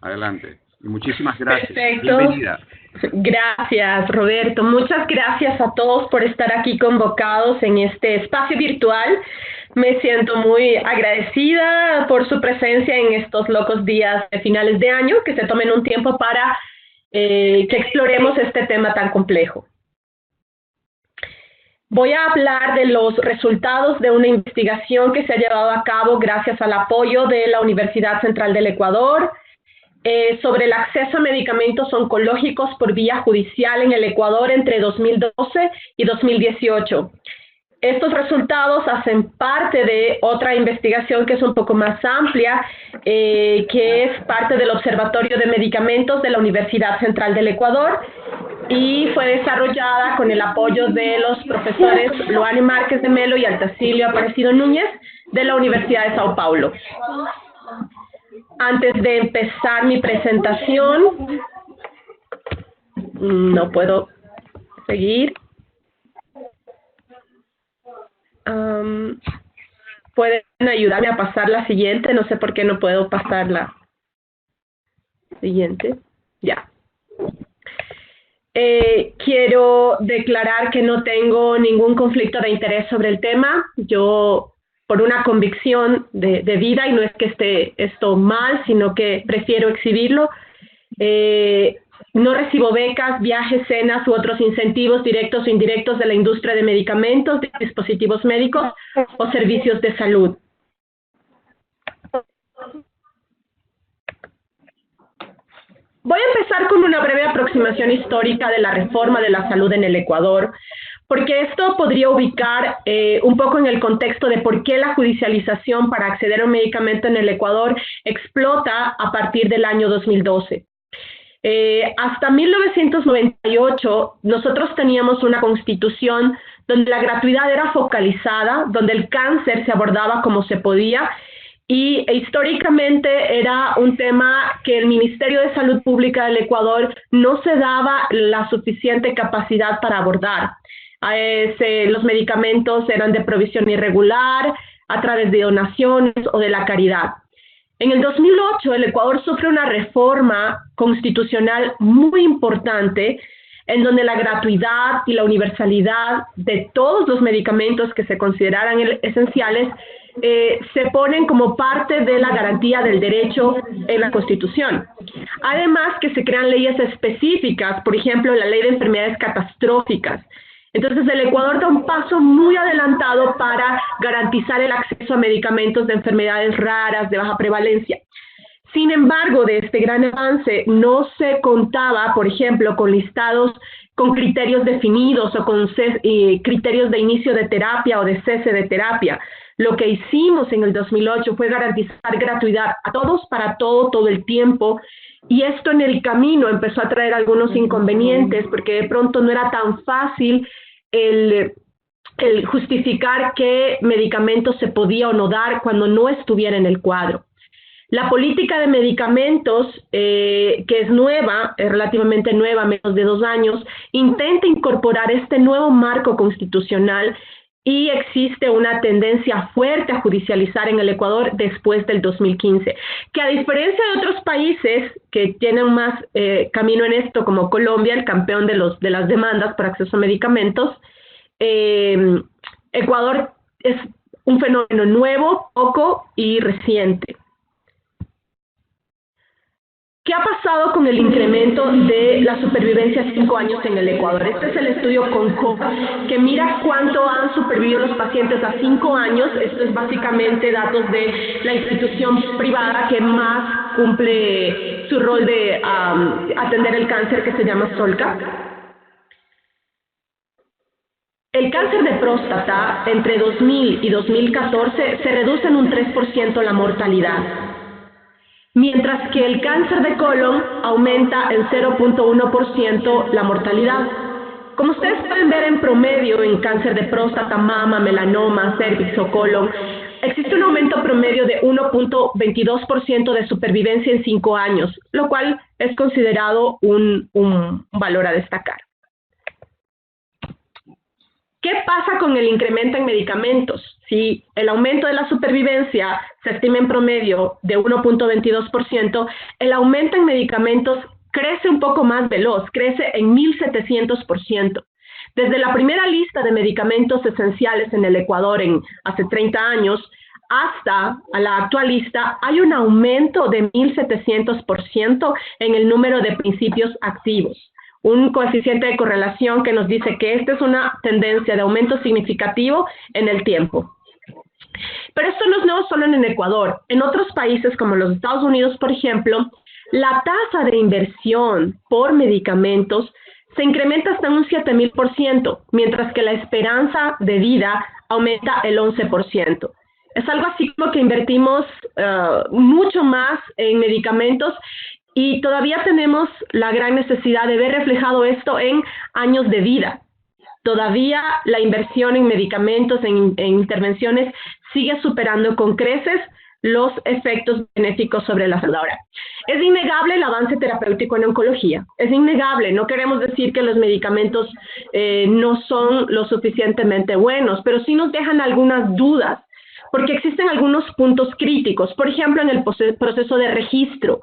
Adelante. Y muchísimas gracias. Perfecto. Bienvenida. Gracias, Roberto. Muchas gracias a todos por estar aquí convocados en este espacio virtual. Me siento muy agradecida por su presencia en estos locos días de finales de año, que se tomen un tiempo para que exploremos este tema tan complejo. Voy a hablar de los resultados de una investigación que se ha llevado a cabo gracias al apoyo de la Universidad Central del Ecuador, sobre el acceso a medicamentos oncológicos por vía judicial en el Ecuador entre 2012 y 2018. Estos resultados hacen parte de otra investigación que es un poco más amplia, que es parte del Observatorio de Medicamentos de la Universidad Central del Ecuador y fue desarrollada con el apoyo de los profesores Luane Márquez de Melo y Altacilio Aparecido Núñez de la Universidad de Sao Paulo. Antes de empezar mi presentación, no puedo seguir. ¿Pueden ayudarme a pasar la siguiente? No sé por qué no puedo pasar la siguiente. Ya. Quiero declarar que no tengo ningún conflicto de interés sobre el tema. Yo, por una convicción de vida, y no es que esté esto mal, sino que prefiero exhibirlo, no recibo becas, viajes, cenas u otros incentivos directos o indirectos de la industria de medicamentos, de dispositivos médicos o servicios de salud. Voy a empezar con una breve aproximación histórica de la reforma de la salud en el Ecuador, porque esto podría ubicar un poco en el contexto de por qué la judicialización para acceder a un medicamento en el Ecuador explota a partir del año 2012. Hasta 1998 nosotros teníamos una constitución donde la gratuidad era focalizada, donde el cáncer se abordaba como se podía y históricamente era un tema que el Ministerio de Salud Pública del Ecuador no se daba la suficiente capacidad para abordar. Los medicamentos eran de provisión irregular, a través de donaciones o de la caridad. En el 2008, el Ecuador sufre una reforma constitucional muy importante en donde la gratuidad y la universalidad de todos los medicamentos que se consideraran esenciales se ponen como parte de la garantía del derecho en la Constitución. Además que se crean leyes específicas, por ejemplo, la Ley de Enfermedades Catastróficas. Entonces, el Ecuador da un paso muy adelantado para garantizar el acceso a medicamentos de enfermedades raras, de baja prevalencia. Sin embargo, de este gran avance no se contaba, por ejemplo, con listados con criterios definidos o con criterios de inicio de terapia o de cese de terapia. Lo que hicimos en el 2008 fue garantizar gratuidad a todos para todo el tiempo. Y esto en el camino empezó a traer algunos inconvenientes porque de pronto no era tan fácil el justificar qué medicamentos se podía o no dar cuando no estuviera en el cuadro. La política de medicamentos, que es nueva, es relativamente nueva, menos de 2 años, intenta incorporar este nuevo marco constitucional y existe una tendencia fuerte a judicializar en el Ecuador después del 2015, que a diferencia de otros países que tienen más camino en esto, como Colombia, el campeón de las demandas por acceso a medicamentos, Ecuador es un fenómeno nuevo, poco y reciente. ¿Qué ha pasado con el incremento de la supervivencia a 5 años en el Ecuador? Este es el estudio CONCO, que mira cuánto han supervivido los pacientes a 5 años. Esto es básicamente datos de la institución privada que más cumple su rol de atender el cáncer, que se llama Solca. El cáncer de próstata entre 2000 y 2014 se reduce en un 3% la mortalidad, mientras que el cáncer de colon aumenta en 0.1% la mortalidad. Como ustedes pueden ver en promedio en cáncer de próstata, mama, melanoma, cervix o colon, existe un aumento promedio de 1.22% de supervivencia en 5 años, lo cual es considerado un valor a destacar. ¿Qué pasa con el incremento en medicamentos? Si el aumento de la supervivencia se estima en promedio de 1.22%, el aumento en medicamentos crece un poco más veloz, crece en 1.700%. Desde la primera lista de medicamentos esenciales en el Ecuador hace 30 años hasta la actual lista, hay un aumento de 1.700% en el número de principios activos. Un coeficiente de correlación que nos dice que esta es una tendencia de aumento significativo en el tiempo. Pero esto no es nuevo solo en el Ecuador. En otros países como los Estados Unidos, por ejemplo, la tasa de inversión por medicamentos se incrementa hasta un 7.000%, mientras que la esperanza de vida aumenta el 11%. Es algo así como que invertimos mucho más en medicamentos y todavía tenemos la gran necesidad de ver reflejado esto en años de vida. Todavía la inversión en medicamentos, en intervenciones, sigue superando con creces los efectos benéficos sobre la salud. Ahora, es innegable el avance terapéutico en oncología, es innegable, no queremos decir que los medicamentos no son lo suficientemente buenos, pero sí nos dejan algunas dudas, porque existen algunos puntos críticos, por ejemplo, en el proceso de registro.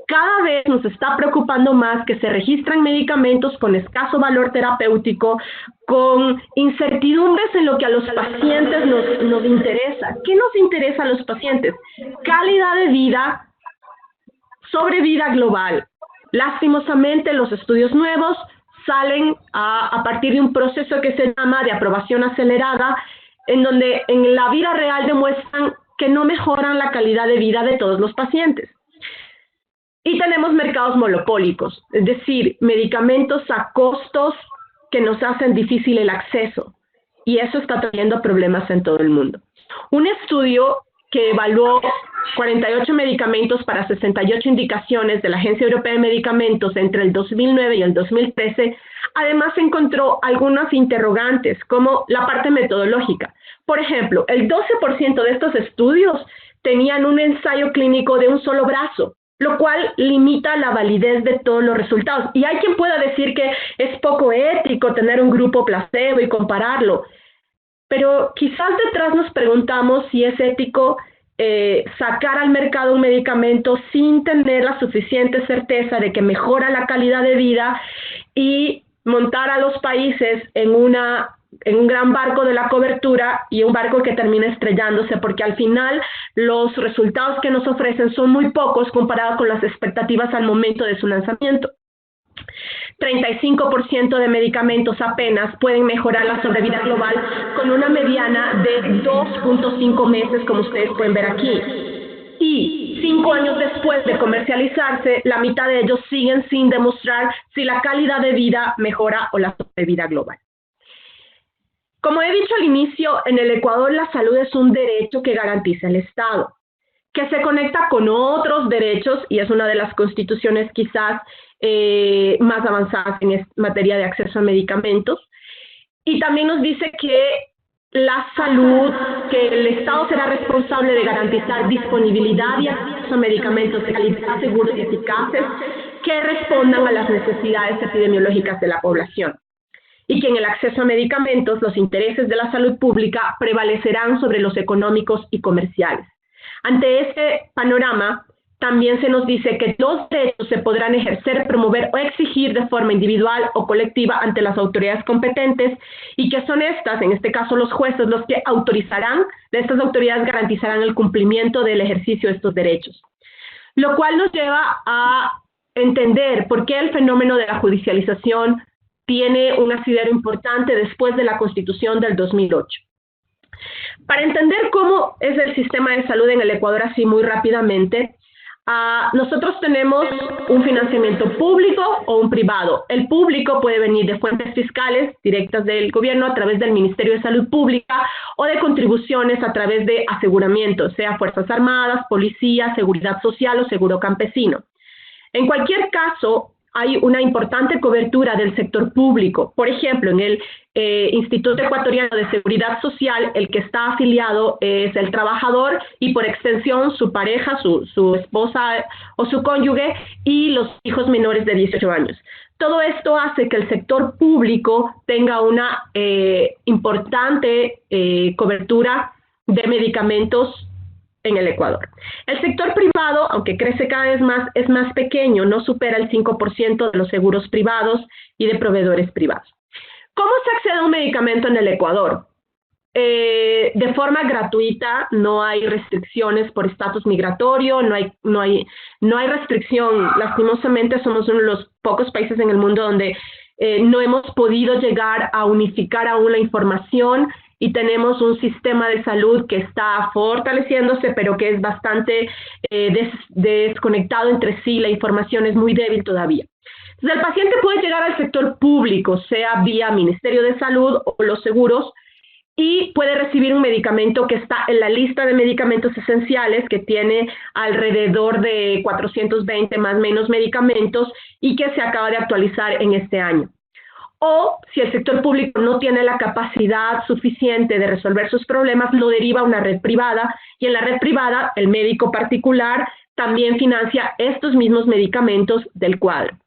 Cada vez nos está preocupando más que se registran medicamentos con escaso valor terapéutico, con incertidumbres en lo que a los pacientes nos interesa. ¿Qué nos interesa a los pacientes? Calidad de vida sobre vida global. Lastimosamente, los estudios nuevos salen a partir de un proceso que se llama de aprobación acelerada, en donde en la vida real demuestran que no mejoran la calidad de vida de todos los pacientes. Y tenemos mercados monopólicos, es decir, medicamentos a costos que nos hacen difícil el acceso. Y eso está trayendo problemas en todo el mundo. Un estudio que evaluó 48 medicamentos para 68 indicaciones de la Agencia Europea de Medicamentos entre el 2009 y el 2013, además encontró algunas interrogantes, como la parte metodológica. Por ejemplo, el 12% de estos estudios tenían un ensayo clínico de un solo brazo, lo cual limita la validez de todos los resultados. Y hay quien pueda decir que es poco ético tener un grupo placebo y compararlo, pero quizás detrás nos preguntamos si es ético sacar al mercado un medicamento sin tener la suficiente certeza de que mejora la calidad de vida y montar a los países en un gran barco de la cobertura y un barco que termina estrellándose, porque al final los resultados que nos ofrecen son muy pocos comparados con las expectativas al momento de su lanzamiento. 35% de medicamentos apenas pueden mejorar la sobrevida global con una mediana de 2.5 meses, como ustedes pueden ver aquí. Y 5 años después de comercializarse, la mitad de ellos siguen sin demostrar si la calidad de vida mejora o la sobrevida global. Como he dicho al inicio, en el Ecuador la salud es un derecho que garantiza el Estado, que se conecta con otros derechos y es una de las constituciones quizás más avanzadas en materia de acceso a medicamentos. Y también nos dice que la salud, que el Estado será responsable de garantizar disponibilidad y acceso a medicamentos de calidad, seguros y eficaces que respondan a las necesidades epidemiológicas de la población. Y que en el acceso a medicamentos los intereses de la salud pública prevalecerán sobre los económicos y comerciales. Ante este panorama, también se nos dice que los derechos se podrán ejercer, promover o exigir de forma individual o colectiva ante las autoridades competentes y que son estas, en este caso los jueces, los que autorizarán, estas autoridades garantizarán el cumplimiento del ejercicio de estos derechos. Lo cual nos lleva a entender por qué el fenómeno de la judicialización tiene un asidero importante después de la Constitución del 2008. Para entender cómo es el sistema de salud en el Ecuador así muy rápidamente, nosotros tenemos un financiamiento público o un privado. El público puede venir de fuentes fiscales directas del gobierno a través del Ministerio de Salud Pública o de contribuciones a través de aseguramientos, sea Fuerzas Armadas, Policía, Seguridad Social o Seguro Campesino. En cualquier caso, hay una importante cobertura del sector público. Por ejemplo, en el Instituto Ecuatoriano de Seguridad Social, el que está afiliado es el trabajador y por extensión su pareja, su esposa o su cónyuge y los hijos menores de 18 años. Todo esto hace que el sector público tenga una importante cobertura de medicamentos en el Ecuador. El sector privado, aunque crece cada vez más, es más pequeño, no supera el 5% de los seguros privados y de proveedores privados. ¿Cómo se accede a un medicamento en el Ecuador? De forma gratuita, no hay restricciones por estatus migratorio, no hay restricción. Lastimosamente somos uno de los pocos países en el mundo donde no hemos podido llegar a unificar aún la información y tenemos un sistema de salud que está fortaleciéndose, pero que es bastante desconectado entre sí, la información es muy débil todavía. Entonces, el paciente puede llegar al sector público, sea vía Ministerio de Salud o los seguros, y puede recibir un medicamento que está en la lista de medicamentos esenciales, que tiene alrededor de 420 más o menos medicamentos y que se acaba de actualizar en este año. O si el sector público no tiene la capacidad suficiente de resolver sus problemas, lo deriva a una red privada y en la red privada el médico particular también financia estos mismos medicamentos del cuadro.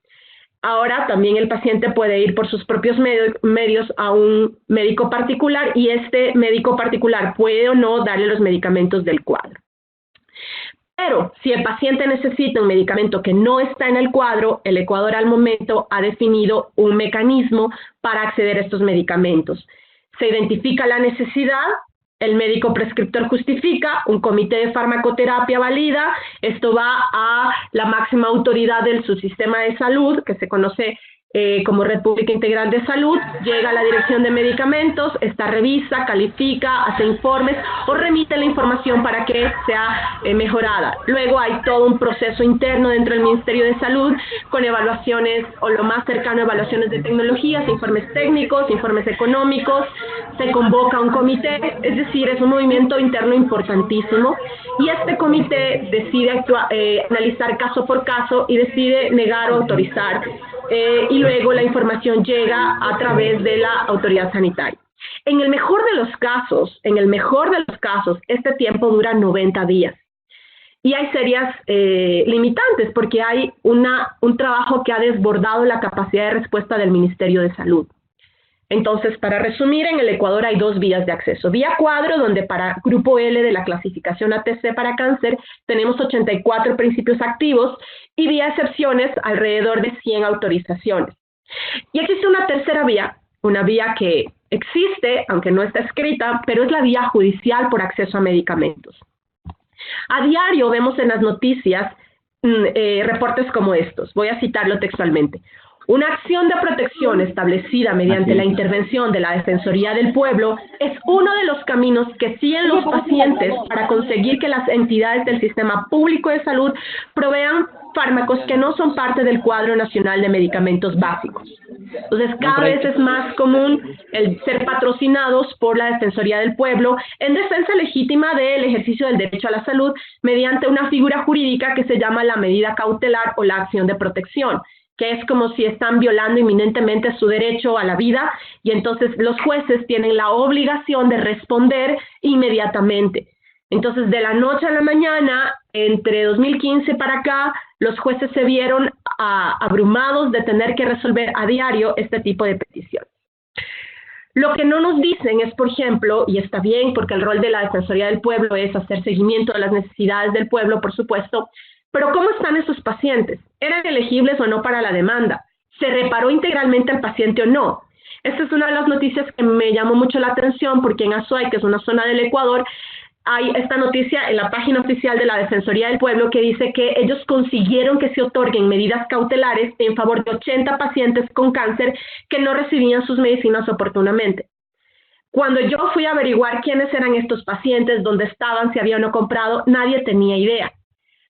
Ahora también el paciente puede ir por sus propios medios a un médico particular y este médico particular puede o no darle los medicamentos del cuadro. Pero si el paciente necesita un medicamento que no está en el cuadro, el Ecuador al momento ha definido un mecanismo para acceder a estos medicamentos. Se identifica la necesidad, el médico prescriptor justifica, un comité de farmacoterapia valida, esto va a la máxima autoridad del subsistema de salud, que se conoce como Red Pública Integral de Salud, llega a la Dirección de Medicamentos, esta revisa, califica, hace informes o remite la información para que sea mejorada. Luego hay todo un proceso interno dentro del Ministerio de Salud con evaluaciones o lo más cercano a evaluaciones de tecnologías, informes técnicos, informes económicos, se convoca un comité, es decir, es un movimiento interno importantísimo y este comité decide analizar caso por caso y decide negar o autorizar. Y luego la información llega a través de la autoridad sanitaria. En el mejor de los casos, este tiempo dura 90 días. Y hay serias limitantes porque hay un trabajo que ha desbordado la capacidad de respuesta del Ministerio de Salud. Entonces, para resumir, en el Ecuador hay dos vías de acceso. Vía cuadro, donde para grupo L de la clasificación ATC para cáncer tenemos 84 principios activos y vía excepciones alrededor de 100 autorizaciones. Y existe una tercera vía, una vía que existe, aunque no está escrita, pero es la vía judicial por acceso a medicamentos. A diario vemos en las noticias reportes como estos. Voy a citarlo textualmente. Una acción de protección establecida mediante la intervención de la Defensoría del Pueblo es uno de los caminos que siguen los pacientes para conseguir que las entidades del sistema público de salud provean fármacos que no son parte del cuadro nacional de medicamentos básicos. Entonces, cada vez es más común el ser patrocinados por la Defensoría del Pueblo en defensa legítima del ejercicio del derecho a la salud mediante una figura jurídica que se llama la medida cautelar o la acción de protección, que es como si están violando inminentemente su derecho a la vida y entonces los jueces tienen la obligación de responder inmediatamente. Entonces, de la noche a la mañana, entre 2015 para acá, los jueces se vieron abrumados de tener que resolver a diario este tipo de peticiones. Lo que no nos dicen es, por ejemplo, y está bien porque el rol de la Defensoría del Pueblo es hacer seguimiento de las necesidades del pueblo, por supuesto, pero ¿cómo están esos pacientes? ¿Eran elegibles o no para la demanda? ¿Se reparó integralmente al paciente o no? Esta es una de las noticias que me llamó mucho la atención porque en Azuay, que es una zona del Ecuador, hay esta noticia en la página oficial de la Defensoría del Pueblo que dice que ellos consiguieron que se otorguen medidas cautelares en favor de 80 pacientes con cáncer que no recibían sus medicinas oportunamente. Cuando yo fui a averiguar quiénes eran estos pacientes, dónde estaban, si habían o no comprado, nadie tenía idea.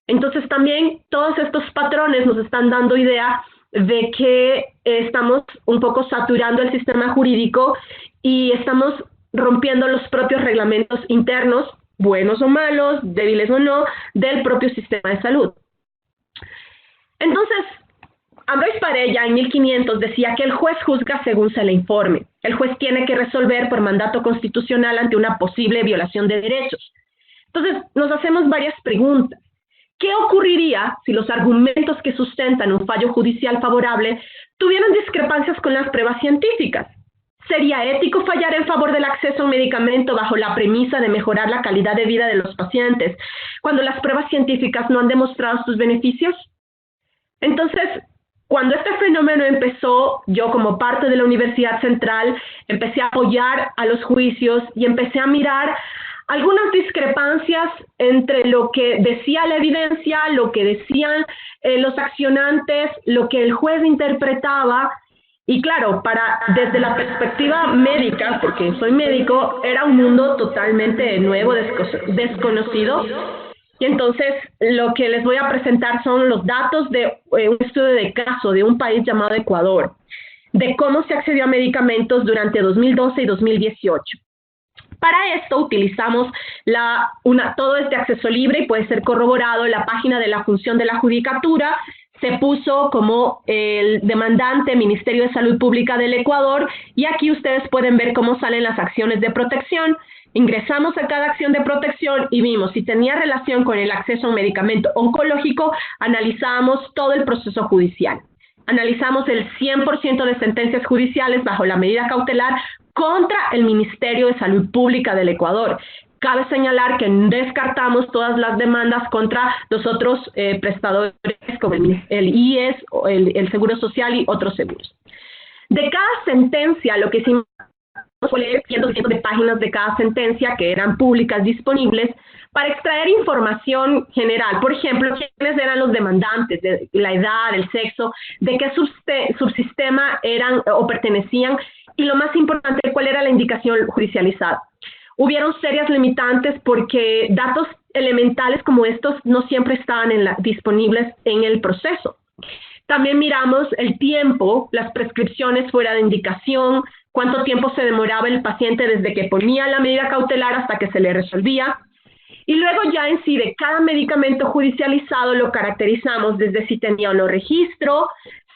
Entonces también todos estos patrones nos están dando idea de que estamos un poco saturando el sistema jurídico y estamos rompiendo los propios reglamentos internos, buenos o malos, débiles o no, del propio sistema de salud. Entonces, Ambroise Paré ya en 1500 decía que el juez juzga según se le informe. El juez tiene que resolver por mandato constitucional ante una posible violación de derechos. Entonces, nos hacemos varias preguntas. ¿Qué ocurriría si los argumentos que sustentan un fallo judicial favorable tuvieran discrepancias con las pruebas científicas? ¿Sería ético fallar en favor del acceso a un medicamento bajo la premisa de mejorar la calidad de vida de los pacientes cuando las pruebas científicas no han demostrado sus beneficios? Entonces, cuando este fenómeno empezó, yo como parte de la Universidad Central empecé a apoyar a los juicios y empecé a mirar algunas discrepancias entre lo que decía la evidencia, lo que decían los accionantes, lo que el juez interpretaba. Y claro, desde la perspectiva médica, porque soy médico, era un mundo totalmente nuevo, desconocido. Y entonces lo que les voy a presentar son los datos de un estudio de caso de un país llamado Ecuador, de cómo se accedió a medicamentos durante 2012 y 2018. Para esto utilizamos todo es de acceso libre y puede ser corroborado. La página de la función de la judicatura se puso como el demandante Ministerio de Salud Pública del Ecuador, y aquí ustedes pueden ver cómo salen las acciones de protección. Ingresamos a cada acción de protección y vimos si tenía relación con el acceso a un medicamento oncológico. Analizamos todo el proceso judicial. Analizamos el 100% de sentencias judiciales bajo la medida cautelar contra el Ministerio de Salud Pública del Ecuador. Cabe señalar que descartamos todas las demandas contra los otros prestadores como el IES, el Seguro Social y otros seguros. De cada sentencia, lo que hicimos fue leer cientos de páginas de cada sentencia que eran públicas disponibles para extraer información general. Por ejemplo, quiénes eran los demandantes, de la edad, el sexo, de qué subsistema eran o pertenecían, y lo más importante, cuál era la indicación judicializada. Hubieron serias limitantes porque datos elementales como estos no siempre estaban disponibles en el proceso. También miramos el tiempo, las prescripciones fuera de indicación, cuánto tiempo se demoraba el paciente desde que ponía la medida cautelar hasta que se le resolvía. Y luego ya en sí de cada medicamento judicializado lo caracterizamos desde si tenía o no registro,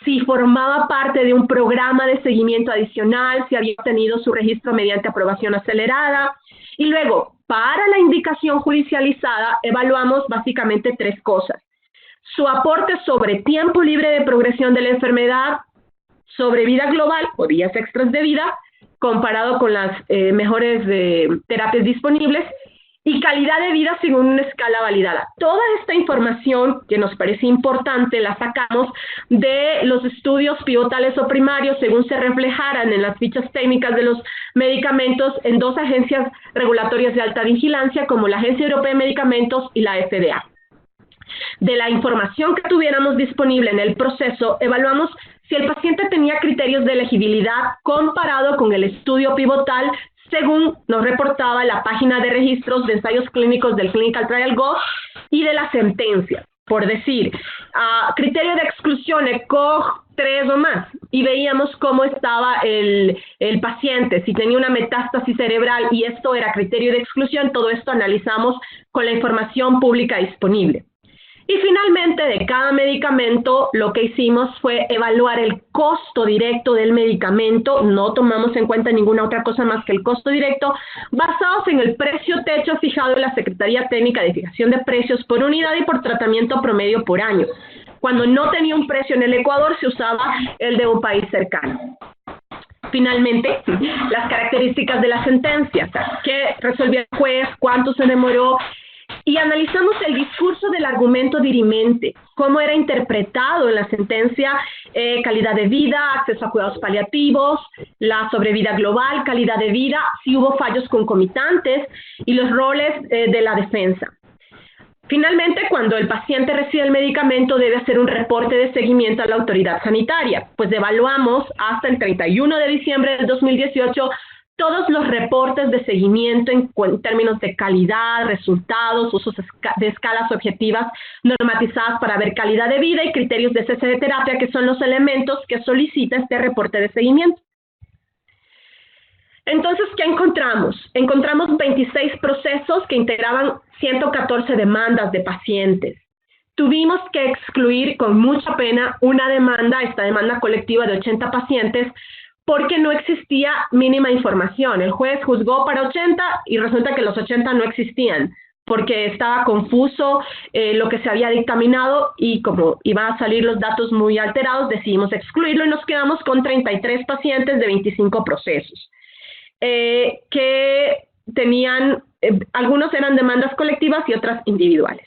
si formaba parte de un programa de seguimiento adicional, si había tenido su registro mediante aprobación acelerada. Y luego, para la indicación judicializada, evaluamos básicamente tres cosas: su aporte sobre tiempo libre de progresión de la enfermedad, sobre vida global o días extras de vida, comparado con las mejores terapias disponibles, y calidad de vida según una escala validada. Toda esta información que nos parece importante la sacamos de los estudios pivotales o primarios según se reflejaran en las fichas técnicas de los medicamentos en dos agencias regulatorias de alta vigilancia como la Agencia Europea de Medicamentos y la FDA. De la información que tuviéramos disponible en el proceso, evaluamos si el paciente tenía criterios de elegibilidad comparado con el estudio pivotal según nos reportaba la página de registros de ensayos clínicos del Clinical Trial Gov y de la sentencia. Por decir, criterio de exclusión, ECOG 3 o más, y veíamos cómo estaba el paciente, si tenía una metástasis cerebral y esto era criterio de exclusión. Todo esto analizamos con la información pública disponible. Y finalmente, de cada medicamento, lo que hicimos fue evaluar el costo directo del medicamento. No tomamos en cuenta ninguna otra cosa más que el costo directo, basados en el precio techo fijado en la Secretaría Técnica de Fijación de Precios por unidad y por tratamiento promedio por año. Cuando no tenía un precio en el Ecuador, se usaba el de un país cercano. Finalmente, las características de la sentencia, qué resolvió el juez, cuánto se demoró, y analizamos el discurso del argumento dirimente, cómo era interpretado en la sentencia, calidad de vida, acceso a cuidados paliativos, la sobrevida global, calidad de vida, si hubo fallos concomitantes y los roles de la defensa. Finalmente, cuando el paciente recibe el medicamento, debe hacer un reporte de seguimiento a la autoridad sanitaria, pues evaluamos hasta el 31 de diciembre del 2018 todos los reportes de seguimiento en términos de calidad, resultados, usos de escalas objetivas normatizadas para ver calidad de vida y criterios de cese de terapia, que son los elementos que solicita este reporte de seguimiento. Entonces, ¿qué encontramos? Encontramos 26 procesos que integraban 114 demandas de pacientes. tuvimos que excluir con mucha pena esta demanda colectiva de 80 pacientes, porque no existía mínima información. El juez juzgó para 80 y resulta que los 80 no existían, porque estaba confuso lo que se había dictaminado y como iban a salir los datos muy alterados, decidimos excluirlo y nos quedamos con 33 pacientes de 25 procesos, que tenían, algunos eran demandas colectivas y otras individuales.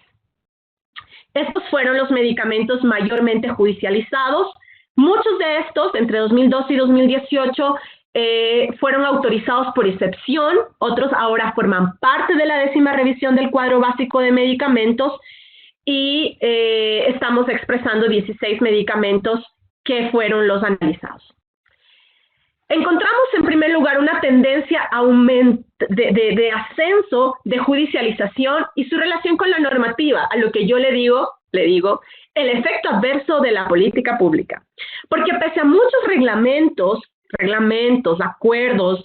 Estos fueron los medicamentos mayormente judicializados. Muchos de estos, entre 2012 y 2018, fueron autorizados por excepción, otros ahora forman parte de la 10ª revisión del cuadro básico de medicamentos y estamos expresando 16 medicamentos que fueron los analizados. Encontramos en primer lugar una tendencia de ascenso de judicialización y su relación con la normativa, a lo que yo le digo el efecto adverso de la política pública. Porque pese a muchos reglamentos, acuerdos,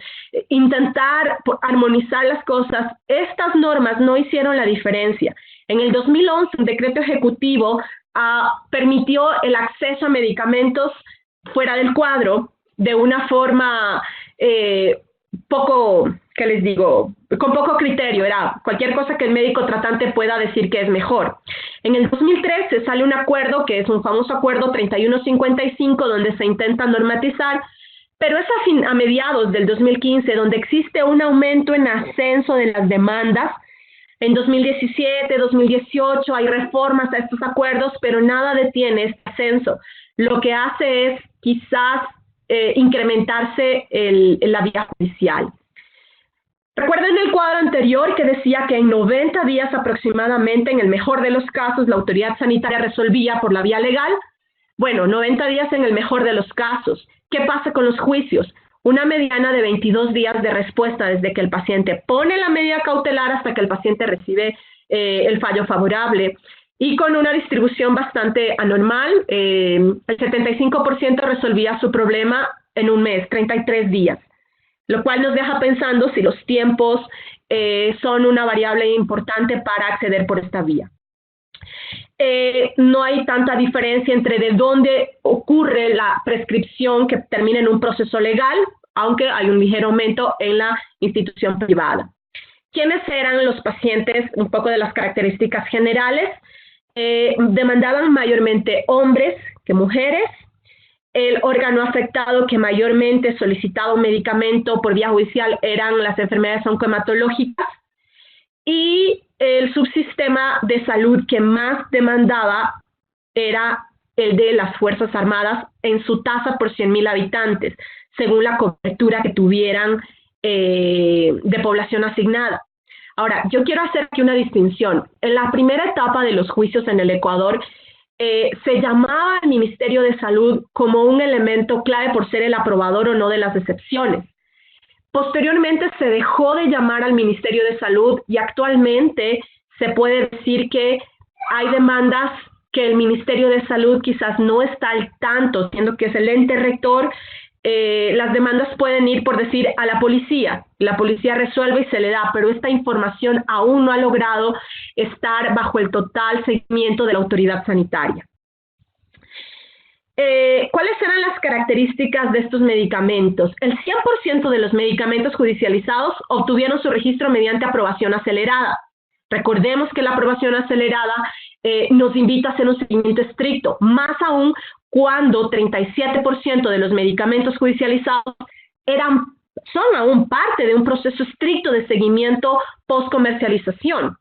intentar armonizar las cosas, estas normas no hicieron la diferencia. En el 2011, un decreto ejecutivo permitió el acceso a medicamentos fuera del cuadro de una forma con poco criterio, era cualquier cosa que el médico tratante pueda decir que es mejor. En el 2013 sale un acuerdo que es un famoso acuerdo 3155 donde se intenta normatizar, pero es a mediados del 2015 donde existe un aumento en ascenso de las demandas. En 2017, 2018 hay reformas a estos acuerdos, pero nada detiene este ascenso. Lo que hace es quizás incrementarse la vía judicial. Recuerden el cuadro anterior que decía que en 90 días aproximadamente, en el mejor de los casos, la autoridad sanitaria resolvía por la vía legal. Bueno, 90 días en el mejor de los casos. ¿Qué pasa con los juicios? Una mediana de 22 días de respuesta desde que el paciente pone la medida cautelar hasta que el paciente recibe el fallo favorable. Y con una distribución bastante anormal, el 75% resolvía su problema en un mes, 33 días, lo cual nos deja pensando si los tiempos son una variable importante para acceder por esta vía. No hay tanta diferencia entre de dónde ocurre la prescripción que termina en un proceso legal, aunque hay un ligero aumento en la institución privada. ¿Quiénes eran los pacientes? Un poco de las características generales. Demandaban mayormente hombres que mujeres. El órgano afectado que mayormente solicitaba un medicamento por vía judicial eran las enfermedades oncohematológicas, y el subsistema de salud que más demandaba era el de las Fuerzas Armadas en su tasa por 100,000 habitantes, según la cobertura que tuvieran de población asignada. Ahora, yo quiero hacer aquí una distinción. En la primera etapa de los juicios en el Ecuador, se llamaba al Ministerio de Salud como un elemento clave por ser el aprobador o no de las excepciones. Posteriormente se dejó de llamar al Ministerio de Salud y actualmente se puede decir que hay demandas que el Ministerio de Salud quizás no está al tanto, siendo que es el ente rector. Las demandas pueden ir, por decir, a la policía. La policía resuelve y se le da, pero esta información aún no ha logrado estar bajo el total seguimiento de la autoridad sanitaria. ¿Cuáles eran las características de estos medicamentos? El 100% de los medicamentos judicializados obtuvieron su registro mediante aprobación acelerada. Recordemos que la aprobación acelerada nos invita a hacer un seguimiento estricto, más aún cuando 37% de los medicamentos judicializados son aún parte de un proceso estricto de seguimiento post-comercialización.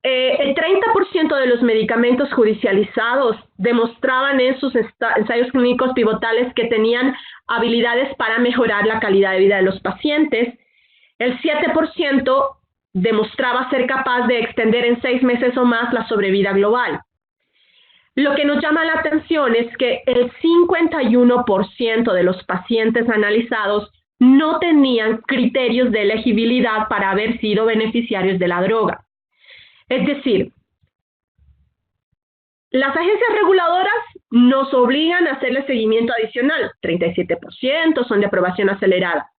El 30% de los medicamentos judicializados demostraban en sus ensayos clínicos pivotales que tenían habilidades para mejorar la calidad de vida de los pacientes. El 7% demostraba ser capaz de extender en 6 meses o más la sobrevida global. Lo que nos llama la atención es que el 51% de los pacientes analizados no tenían criterios de elegibilidad para haber sido beneficiarios de la droga. Es decir, las agencias reguladoras nos obligan a hacerle seguimiento adicional, 37% son de aprobación acelerada.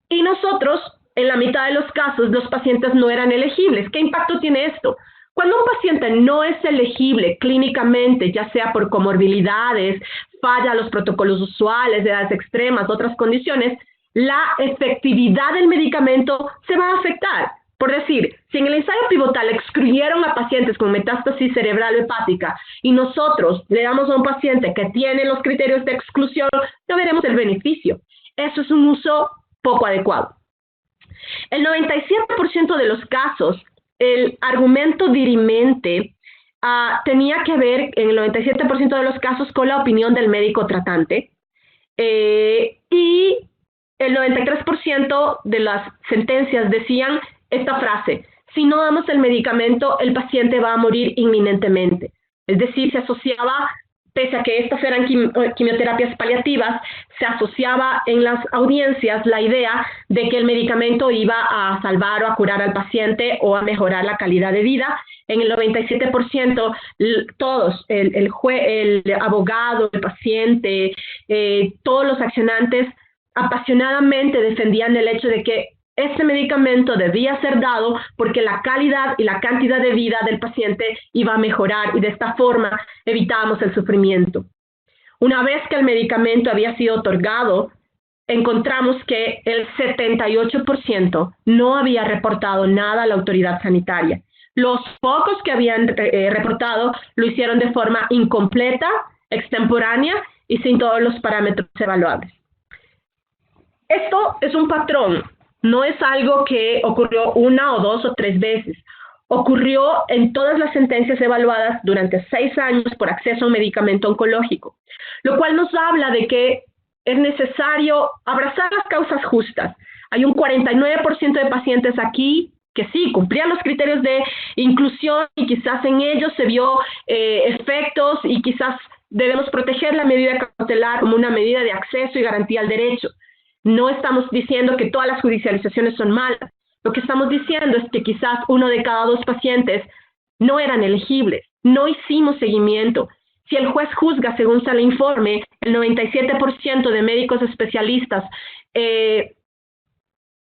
Y nosotros, en la mitad de los casos, los pacientes no eran elegibles. ¿Qué impacto tiene esto? Cuando un paciente no es elegible clínicamente, ya sea por comorbilidades, falla los protocolos usuales, edades extremas, otras condiciones, la efectividad del medicamento se va a afectar. Por decir, si en el ensayo pivotal excluyeron a pacientes con metástasis cerebral o hepática y nosotros le damos a un paciente que tiene los criterios de exclusión, no veremos el beneficio. Eso es un uso poco adecuado. El 97% de los casos, el argumento dirimente tenía que ver, en el 97% de los casos, con la opinión del médico tratante, y el 93% de las sentencias decían esta frase: si no damos el medicamento, el paciente va a morir inminentemente. Es decir, se asociaba, pese a que estas eran quimioterapias paliativas, se asociaba en las audiencias la idea de que el medicamento iba a salvar o a curar al paciente o a mejorar la calidad de vida. En el 97%, todos, el abogado, el paciente, todos los accionantes apasionadamente defendían el hecho de que este medicamento debía ser dado porque la calidad y la cantidad de vida del paciente iba a mejorar y de esta forma evitábamos el sufrimiento. Una vez que el medicamento había sido otorgado, encontramos que el 78% no había reportado nada a la autoridad sanitaria. Los pocos que habían reportado lo hicieron de forma incompleta, extemporánea y sin todos los parámetros evaluables. Esto es un patrón. No es algo que ocurrió 1 o 2 o 3 veces. Ocurrió en todas las sentencias evaluadas durante 6 años por acceso a un medicamento oncológico, lo cual nos habla de que es necesario abrazar las causas justas. Hay un 49% de pacientes aquí que sí, cumplían los criterios de inclusión y quizás en ellos se vio efectos y quizás debemos proteger la medida cautelar como una medida de acceso y garantía al derecho. No estamos diciendo que todas las judicializaciones son malas. Lo que estamos diciendo es que quizás 1 de cada 2 pacientes no eran elegibles. No hicimos seguimiento. Si el juez juzga según sale informe, el 97% de médicos especialistas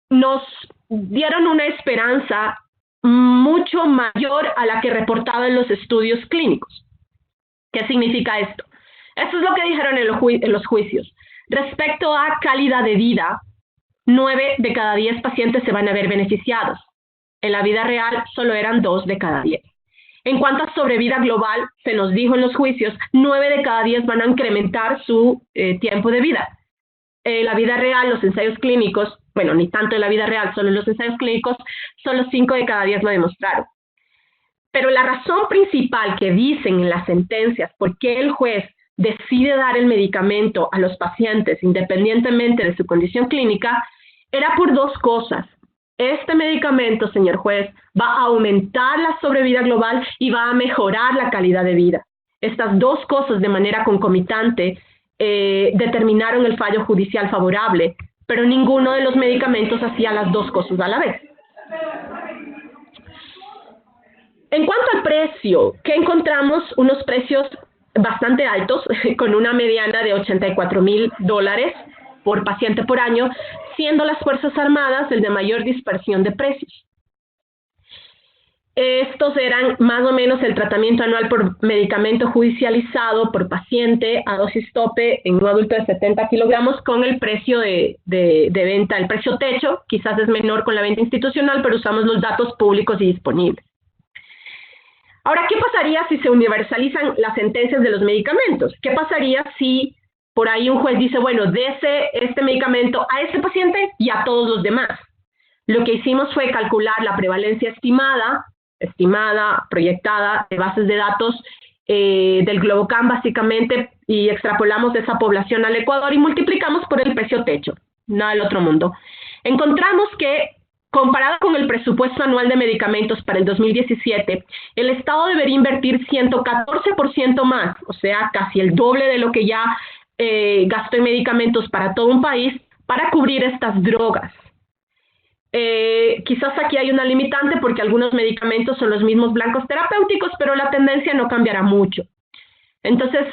nos dieron una esperanza mucho mayor a la que reportaban los estudios clínicos. ¿Qué significa esto? Esto es lo que dijeron en los juicios. Respecto a calidad de vida, 9 de cada 10 pacientes se van a ver beneficiados. En la vida real, solo eran 2 de cada 10. En cuanto a sobrevida global, se nos dijo en los juicios, 9 de cada 10 van a incrementar su tiempo de vida. En la vida real, los ensayos clínicos, bueno, ni tanto en la vida real, solo en los ensayos clínicos, solo 5 de cada 10 lo demostraron. Pero la razón principal que dicen en las sentencias por qué el juez decide dar el medicamento a los pacientes independientemente de su condición clínica, era por 2 cosas. Este medicamento, señor juez, va a aumentar la sobrevida global y va a mejorar la calidad de vida. Estas 2 cosas de manera concomitante determinaron el fallo judicial favorable, pero ninguno de los medicamentos hacía las 2 cosas a la vez. En cuanto al precio, ¿qué encontramos? Unos precios bastante altos, con una mediana de $84,000 por paciente por año, siendo las Fuerzas Armadas el de mayor dispersión de precios. Estos eran más o menos el tratamiento anual por medicamento judicializado por paciente a dosis tope en un adulto de 70 kilogramos con el precio de venta, el precio techo, quizás es menor con la venta institucional, pero usamos los datos públicos y disponibles. Ahora, ¿qué pasaría si se universalizan las sentencias de los medicamentos? ¿Qué pasaría si por ahí un juez dice, bueno, dese este medicamento a este paciente y a todos los demás? Lo que hicimos fue calcular la prevalencia estimada, proyectada de bases de datos del Globocam básicamente, y extrapolamos de esa población al Ecuador y multiplicamos por el precio techo, nada del otro mundo. Encontramos que, comparado con el presupuesto anual de medicamentos para el 2017, el Estado debería invertir 114% más, o sea, casi el doble de lo que ya gastó en medicamentos para todo un país, para cubrir estas drogas. Quizás aquí hay una limitante porque algunos medicamentos son los mismos blancos terapéuticos, pero la tendencia no cambiará mucho. Entonces,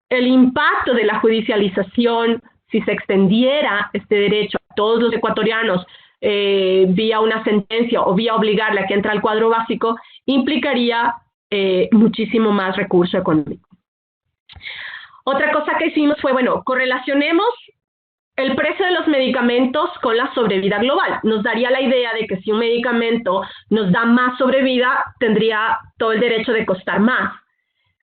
el impacto de la judicialización, si se extendiera este derecho a todos los ecuatorianos vía una sentencia o vía obligarle a que entre al cuadro básico, implicaría muchísimo más recurso económico. Otra cosa que hicimos fue, bueno, correlacionemos el precio de los medicamentos con la sobrevida global. Nos daría la idea de que si un medicamento nos da más sobrevida, tendría todo el derecho de costar más.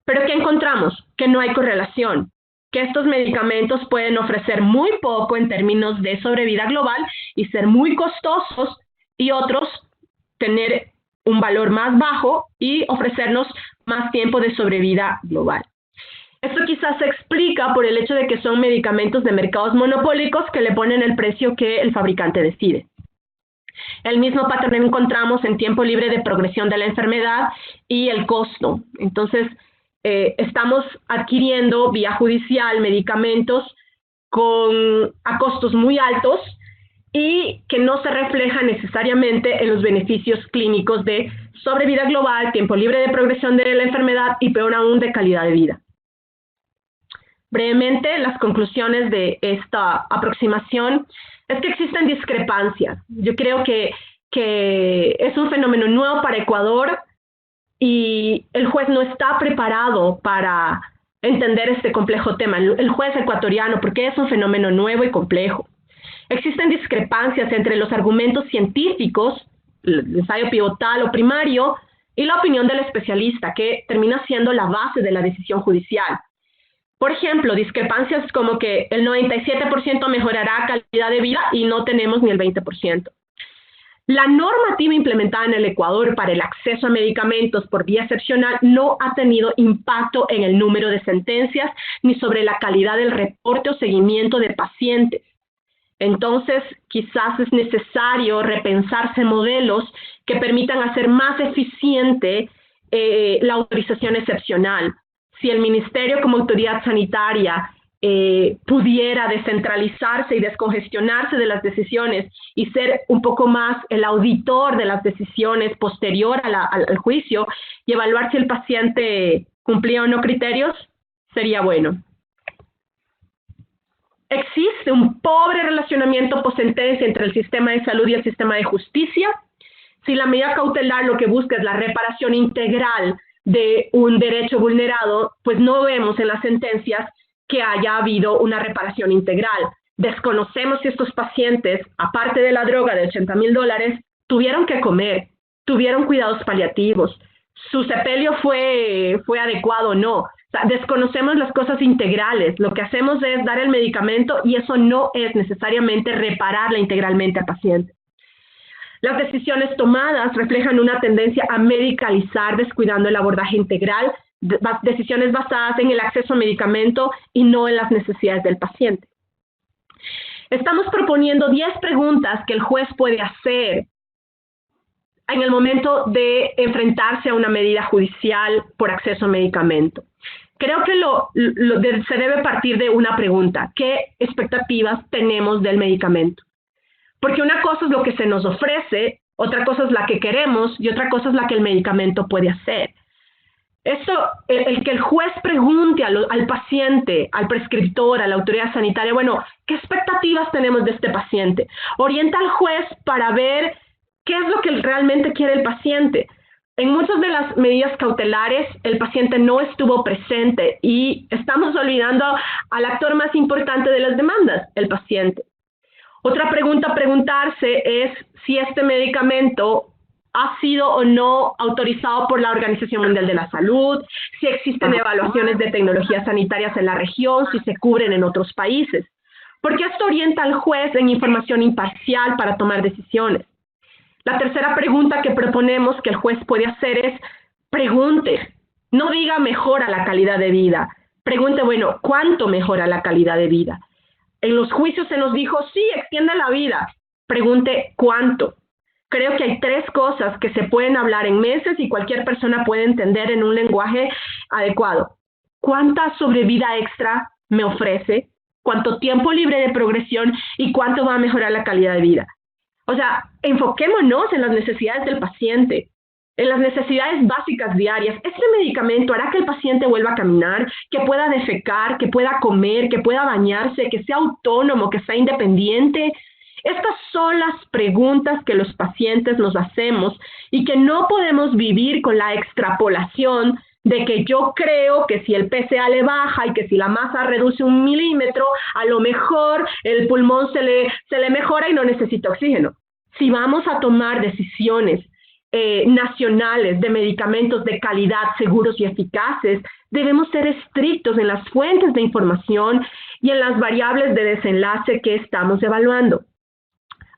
Pero ¿qué encontramos? Que no hay correlación, que estos medicamentos pueden ofrecer muy poco en términos de sobrevida global y ser muy costosos, y otros tener un valor más bajo y ofrecernos más tiempo de sobrevida global. Esto quizás se explica por el hecho de que son medicamentos de mercados monopólicos que le ponen el precio que el fabricante decide. El mismo patrón encontramos en tiempo libre de progresión de la enfermedad y el costo. Entonces, estamos adquiriendo vía judicial medicamentos a costos muy altos y que no se reflejan necesariamente en los beneficios clínicos de sobrevida global, tiempo libre de progresión de la enfermedad y peor aún de calidad de vida. Brevemente, las conclusiones de esta aproximación es que existen discrepancias. Yo creo que es un fenómeno nuevo para Ecuador y el juez no está preparado para entender este complejo tema. El juez ecuatoriano, porque es un fenómeno nuevo y complejo. Existen discrepancias entre los argumentos científicos, el ensayo pivotal o primario, y la opinión del especialista, que termina siendo la base de la decisión judicial. Por ejemplo, discrepancias como que el 97% mejorará calidad de vida y no tenemos ni el 20%. La normativa implementada en el Ecuador para el acceso a medicamentos por vía excepcional no ha tenido impacto en el número de sentencias ni sobre la calidad del reporte o seguimiento de pacientes. Entonces, quizás es necesario repensarse modelos que permitan hacer más eficiente la autorización excepcional. Si el Ministerio como autoridad sanitaria pudiera descentralizarse y descongestionarse de las decisiones y ser un poco más el auditor de las decisiones posterior al juicio y evaluar si el paciente cumplía o no criterios, sería bueno. Existe un pobre relacionamiento post-sentencia entre el sistema de salud y el sistema de justicia. Si la medida cautelar lo que busca es la reparación integral de un derecho vulnerado, pues no vemos en las sentencias que haya habido una reparación integral. Desconocemos si estos pacientes, aparte de la droga de $80,000, tuvieron que comer, tuvieron cuidados paliativos, su sepelio fue adecuado o no. O sea, desconocemos las cosas integrales. Lo que hacemos es dar el medicamento y eso no es necesariamente repararla integralmente al paciente. Las decisiones tomadas reflejan una tendencia a medicalizar, descuidando el abordaje integral, decisiones basadas en el acceso a medicamento y no en las necesidades del paciente. Estamos proponiendo 10 preguntas que el juez puede hacer en el momento de enfrentarse a una medida judicial por acceso a medicamento. Creo que se debe partir de una pregunta: ¿qué expectativas tenemos del medicamento? Porque una cosa es lo que se nos ofrece, otra cosa es la que queremos y otra cosa es la que el medicamento puede hacer. Esto, el que el juez pregunte al paciente, al prescriptor, a la autoridad sanitaria, bueno, ¿qué expectativas tenemos de este paciente? Orienta al juez para ver qué es lo que realmente quiere el paciente. En muchas de las medidas cautelares, el paciente no estuvo presente y estamos olvidando al actor más importante de las demandas, el paciente. Otra pregunta a preguntarse es si este medicamento ha sido o no autorizado por la Organización Mundial de la Salud, si existen evaluaciones de tecnologías sanitarias en la región, si se cubren en otros países. Porque esto orienta al juez en información imparcial para tomar decisiones. La tercera pregunta que proponemos que el juez puede hacer es: pregunte, no diga mejora la calidad de vida, pregunte, bueno, ¿cuánto mejora la calidad de vida? En los juicios se nos dijo, sí, extiende la vida, pregunte ¿cuánto? Creo que hay 3 cosas que se pueden hablar en meses y cualquier persona puede entender en un lenguaje adecuado. ¿Cuánta sobrevida extra me ofrece? ¿Cuánto tiempo libre de progresión? ¿Y cuánto va a mejorar la calidad de vida? O sea, enfoquémonos en las necesidades del paciente, en las necesidades básicas diarias. Este medicamento hará que el paciente vuelva a caminar, que pueda defecar, que pueda comer, que pueda bañarse, que sea autónomo, que sea independiente. Estas son las preguntas que los pacientes nos hacemos y que no podemos vivir con la extrapolación de que yo creo que si el PSA le baja y que si la masa reduce 1 milímetro, a lo mejor el pulmón se le mejora y no necesita oxígeno. Si vamos a tomar decisiones nacionales de medicamentos de calidad, seguros y eficaces, debemos ser estrictos en las fuentes de información y en las variables de desenlace que estamos evaluando.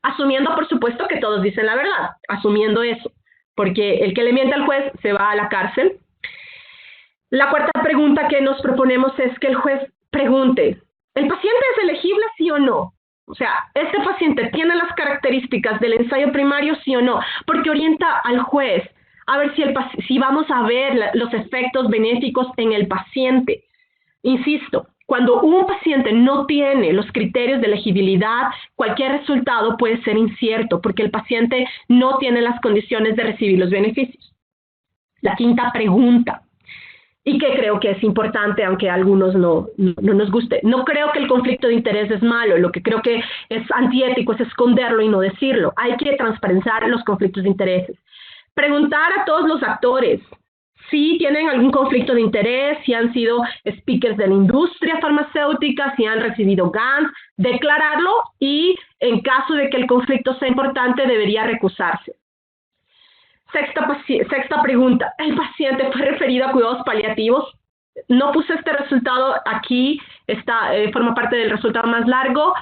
Asumiendo, por supuesto, que todos dicen la verdad, asumiendo eso, porque el que le miente al juez se va a la cárcel. La cuarta pregunta que nos proponemos es que el juez pregunte, ¿el paciente es elegible, sí o no? O sea, ¿este paciente tiene las características del ensayo primario, sí o no? Porque orienta al juez a ver si vamos a ver los efectos benéficos en el paciente. Insisto, cuando un paciente no tiene los criterios de elegibilidad, cualquier resultado puede ser incierto porque el paciente no tiene las condiciones de recibir los beneficios. La quinta pregunta, y que creo que es importante, aunque a algunos no nos guste. No creo que el conflicto de interés es malo, lo que creo que es antiético es esconderlo y no decirlo. Hay que transparentar los conflictos de intereses. Preguntar a todos los actores si tienen algún conflicto de interés, si han sido speakers de la industria farmacéutica, si han recibido grants, declararlo y en caso de que el conflicto sea importante debería recusarse. Sexta pregunta, ¿el paciente fue referido a cuidados paliativos? No puse este resultado aquí, forma parte del resultado más largo,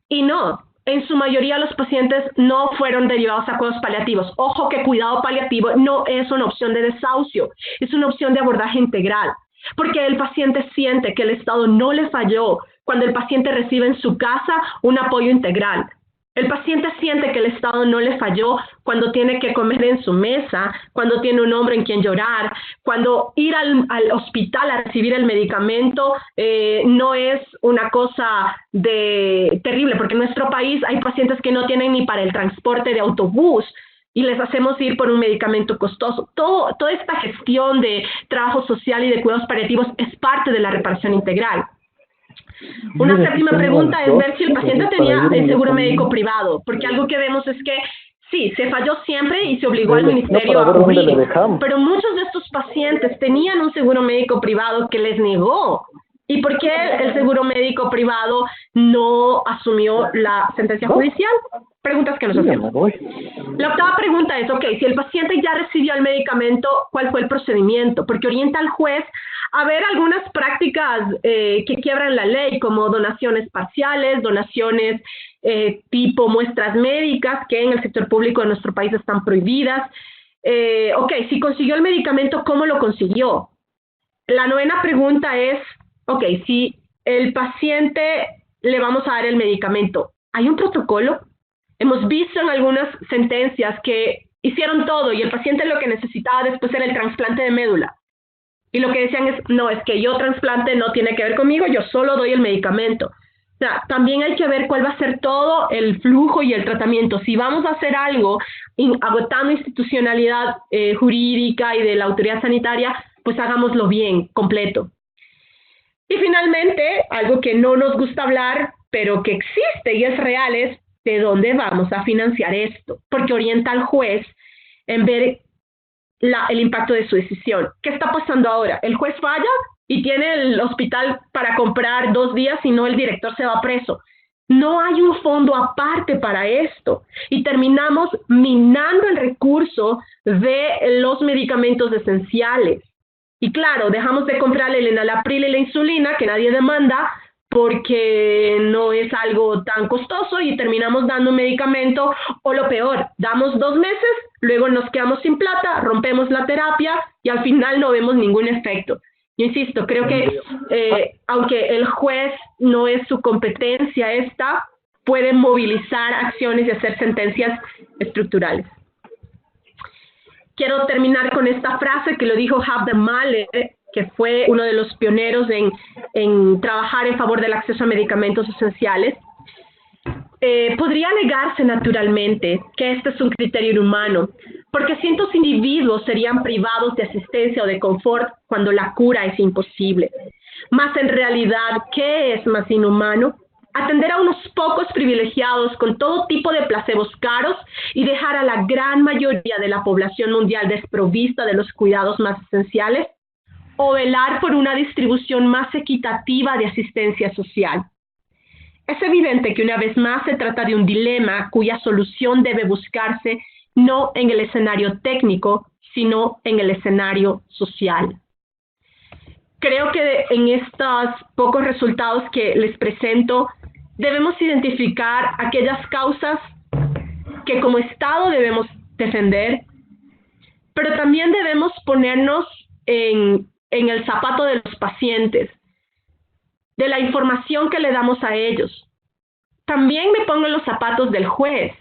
y no, en su mayoría los pacientes no fueron derivados a cuidados paliativos. Ojo que cuidado paliativo no es una opción de desahucio, es una opción de abordaje integral, porque el paciente siente que el Estado no le falló cuando el paciente recibe en su casa un apoyo integral. El paciente siente que el Estado no le falló cuando tiene que comer en su mesa, cuando tiene un hombre en quien llorar, cuando ir al hospital a recibir el medicamento no es una cosa terrible, porque en nuestro país hay pacientes que no tienen ni para el transporte de autobús y les hacemos ir por un medicamento costoso. Toda esta gestión de trabajo social y de cuidados paliativos es parte de la reparación integral. Una séptima pregunta es ver si el paciente tenía el seguro médico privado, porque algo que vemos es que sí, se falló siempre y se obligó al ministerio a cubrir, pero muchos de estos pacientes tenían un seguro médico privado que les negó. ¿Y por qué el seguro médico privado no asumió la sentencia judicial? Preguntas que nos hacemos. La octava pregunta es, si el paciente ya recibió el medicamento, ¿cuál fue el procedimiento? Porque orienta al juez a ver algunas prácticas que quiebran la ley, como donaciones parciales, donaciones tipo muestras médicas, que en el sector público de nuestro país están prohibidas. Si consiguió el medicamento, ¿cómo lo consiguió? La novena pregunta es, si el paciente le vamos a dar el medicamento, ¿hay un protocolo? Hemos visto en algunas sentencias que hicieron todo y el paciente lo que necesitaba después era el trasplante de médula. Y lo que decían es, no, es que yo trasplante no tiene que ver conmigo, yo solo doy el medicamento. O sea, también hay que ver cuál va a ser todo el flujo y el tratamiento. Si vamos a hacer algo agotando institucionalidad jurídica y de la autoridad sanitaria, pues hagámoslo bien, completo. Y finalmente, algo que no nos gusta hablar, pero que existe y es real, es de dónde vamos a financiar esto, porque orienta al juez en ver el impacto de su decisión. ¿Qué está pasando ahora? El juez falla y tiene el hospital para comprar 2 días, si no el director se va preso. No hay un fondo aparte para esto y terminamos minando el recurso de los medicamentos esenciales. Y claro, dejamos de comprar el enalapril y la insulina que nadie demanda porque no es algo tan costoso y terminamos dando un medicamento, o lo peor, damos 2 meses, luego nos quedamos sin plata, rompemos la terapia y al final no vemos ningún efecto. Yo insisto, creo que aunque el juez no es su competencia esta, puede movilizar acciones y hacer sentencias estructurales. Quiero terminar con esta frase que lo dijo Habde Mahler, que fue uno de los pioneros en trabajar en favor del acceso a medicamentos esenciales. Podría alegarse naturalmente que este es un criterio inhumano, porque cientos de individuos serían privados de asistencia o de confort cuando la cura es imposible. Mas en realidad, ¿qué es más inhumano? atender a unos pocos privilegiados con todo tipo de placebos caros y dejar a la gran mayoría de la población mundial desprovista de los cuidados más esenciales, o velar por una distribución más equitativa de asistencia social. Es evidente que una vez más se trata de un dilema cuya solución debe buscarse no en el escenario técnico, sino en el escenario social. Creo que en estos pocos resultados que les presento, debemos identificar aquellas causas que como Estado debemos defender, pero también debemos ponernos en el zapato de los pacientes, de la información que le damos a ellos. También me pongo en los zapatos del juez.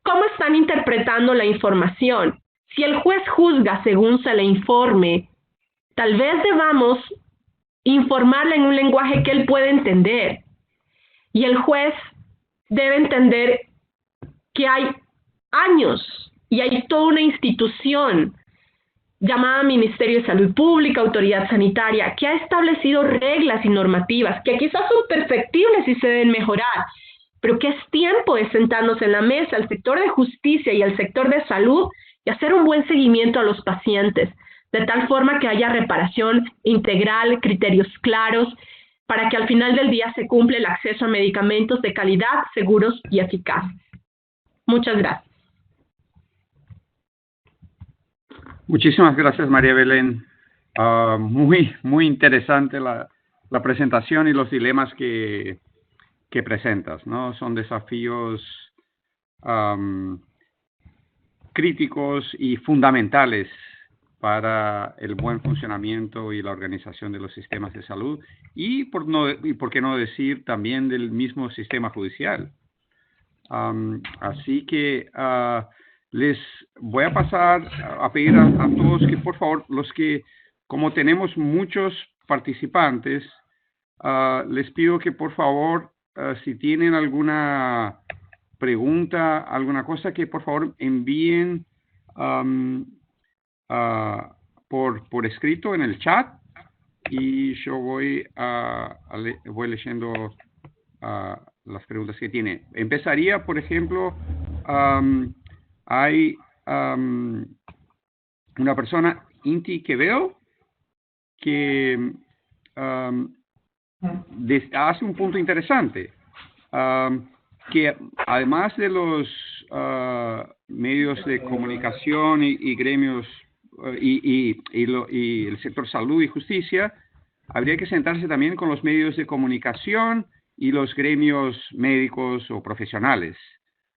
¿Cómo están interpretando la información? Si el juez juzga según se le informe, tal vez debamos informarle en un lenguaje que él puede entender. Y el juez debe entender que hay años y hay toda una institución llamada Ministerio de Salud Pública, Autoridad Sanitaria, que ha establecido reglas y normativas que quizás son perfectibles y se deben mejorar, pero que es tiempo de sentarnos en la mesa, el sector de justicia y el sector de salud, y hacer un buen seguimiento a los pacientes, de tal forma que haya reparación integral, criterios claros, para que al final del día se cumpla el acceso a medicamentos de calidad, seguros y eficaces. Muchas gracias. Muchísimas gracias, María Belén. Muy interesante la presentación y los dilemas que presentas, ¿no? Son desafíos críticos y fundamentales para el buen funcionamiento y la organización de los sistemas de salud y por qué no decir también del mismo sistema judicial. Así que les voy a pasar a pedir a todos que por favor, como tenemos muchos participantes, les pido que por favor, si tienen alguna pregunta, alguna cosa, que por favor envíen por escrito en el chat, y yo voy leyendo las preguntas que tiene. Empezaría, por ejemplo, hay una persona, Inti Quevedo, que hace un punto interesante, que además de los medios de comunicación y gremios y el sector salud y justicia, habría que sentarse también con los medios de comunicación y los gremios médicos o profesionales.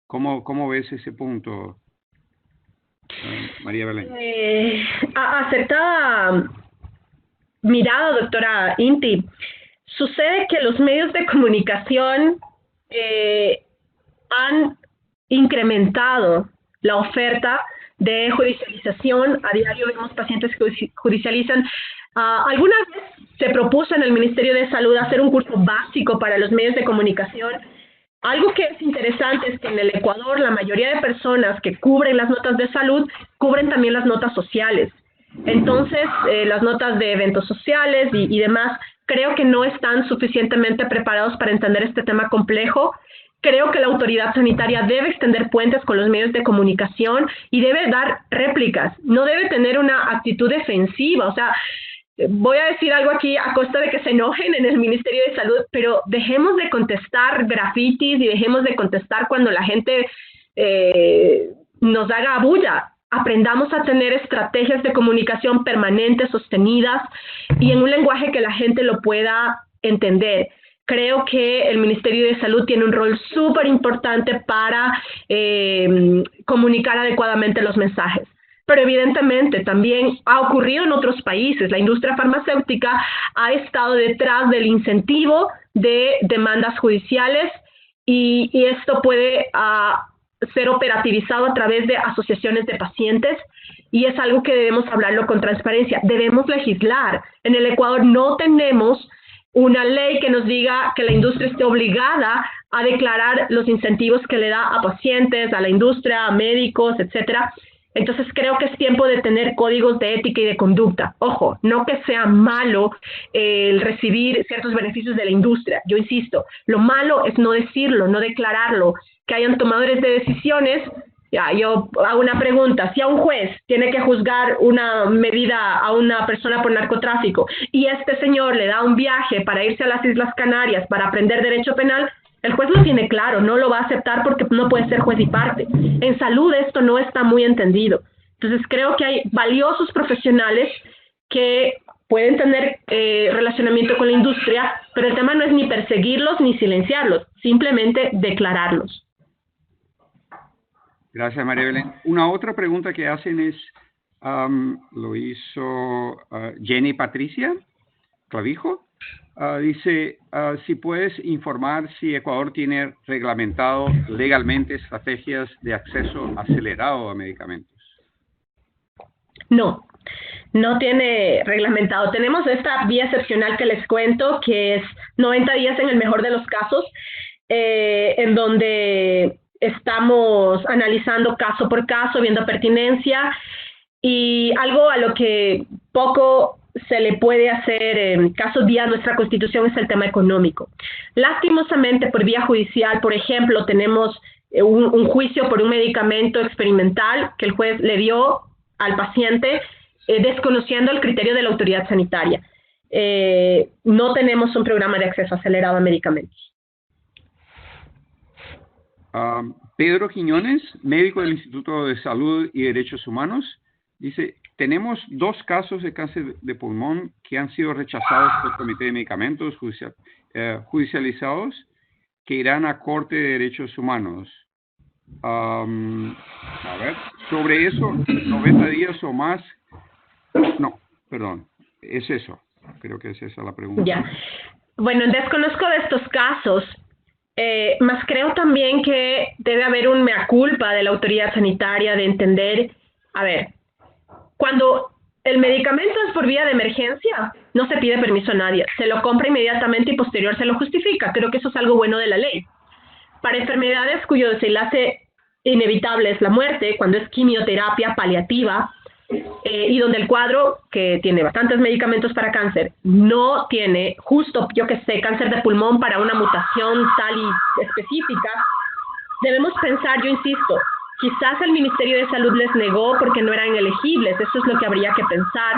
¿Cómo ves ese punto, María Belén? Acertada mirada, doctora Inti. Sucede que los medios de comunicación han incrementado la oferta de judicialización. A diario vemos pacientes que judicializan. Alguna vez se propuso en el Ministerio de Salud hacer un curso básico para los medios de comunicación. Algo que es interesante es que en el Ecuador la mayoría de personas que cubren las notas de salud cubren también las notas sociales. Entonces, las notas de eventos sociales y demás, creo que no están suficientemente preparados para entender este tema complejo. Creo que la autoridad sanitaria debe extender puentes con los medios de comunicación y debe dar réplicas. No debe tener una actitud defensiva. O sea, voy a decir algo aquí a costa de que se enojen en el Ministerio de Salud, pero dejemos de contestar grafitis y dejemos de contestar cuando la gente nos haga bulla. Aprendamos a tener estrategias de comunicación permanentes, sostenidas y en un lenguaje que la gente lo pueda entender. Creo que el Ministerio de Salud tiene un rol súper importante para comunicar adecuadamente los mensajes. Pero evidentemente también ha ocurrido en otros países. La industria farmacéutica ha estado detrás del incentivo de demandas judiciales y esto puede ser operativizado a través de asociaciones de pacientes, y es algo que debemos hablarlo con transparencia. Debemos legislar. En el Ecuador no tenemos una ley que nos diga que la industria esté obligada a declarar los incentivos que le da a pacientes, a la industria, a médicos, etcétera. Entonces creo que es tiempo de tener códigos de ética y de conducta. Ojo, no que sea malo el recibir ciertos beneficios de la industria. Yo insisto, lo malo es no decirlo, no declararlo, que hayan tomadores de decisiones. Ya, yo hago una pregunta, si a un juez tiene que juzgar una medida a una persona por narcotráfico y este señor le da un viaje para irse a las Islas Canarias para aprender derecho penal, el juez lo tiene claro, no lo va a aceptar porque no puede ser juez y parte. En salud esto no está muy entendido. Entonces creo que hay valiosos profesionales que pueden tener relacionamiento con la industria, pero el tema no es ni perseguirlos ni silenciarlos, simplemente declararlos. Gracias, María Belén. Una otra pregunta que hacen es, lo hizo Jenny Patricia Clavijo. Dice, si puedes informar si Ecuador tiene reglamentado legalmente estrategias de acceso acelerado a medicamentos. No, no tiene reglamentado. Tenemos esta vía excepcional que les cuento, que es 90 días en el mejor de los casos, en donde estamos analizando caso por caso, viendo pertinencia, y algo a lo que poco se le puede hacer caso día a nuestra Constitución es el tema económico. Lastimosamente, por vía judicial, por ejemplo, tenemos un juicio por un medicamento experimental que el juez le dio al paciente desconociendo el criterio de la autoridad sanitaria. No tenemos un programa de acceso acelerado a medicamentos. Pedro Quiñones, médico del Instituto de Salud y Derechos Humanos, dice, tenemos 2 casos de cáncer de pulmón que han sido rechazados por el Comité de Medicamentos judicializados que irán a Corte de Derechos Humanos. A ver, sobre eso, 90 días o más. No, perdón, es eso. Creo que es esa la pregunta. Ya. Bueno, desconozco de estos casos, más creo también que debe haber un mea culpa de la autoridad sanitaria de entender, a ver, cuando el medicamento es por vía de emergencia, no se pide permiso a nadie, se lo compra inmediatamente y posterior se lo justifica. Creo que eso es algo bueno de la ley. Para enfermedades cuyo desenlace inevitable es la muerte, cuando es quimioterapia paliativa, y donde el cuadro, que tiene bastantes medicamentos para cáncer, no tiene justo, yo que sé, cáncer de pulmón para una mutación tal y específica, debemos pensar, yo insisto, quizás el Ministerio de Salud les negó porque no eran elegibles, eso es lo que habría que pensar,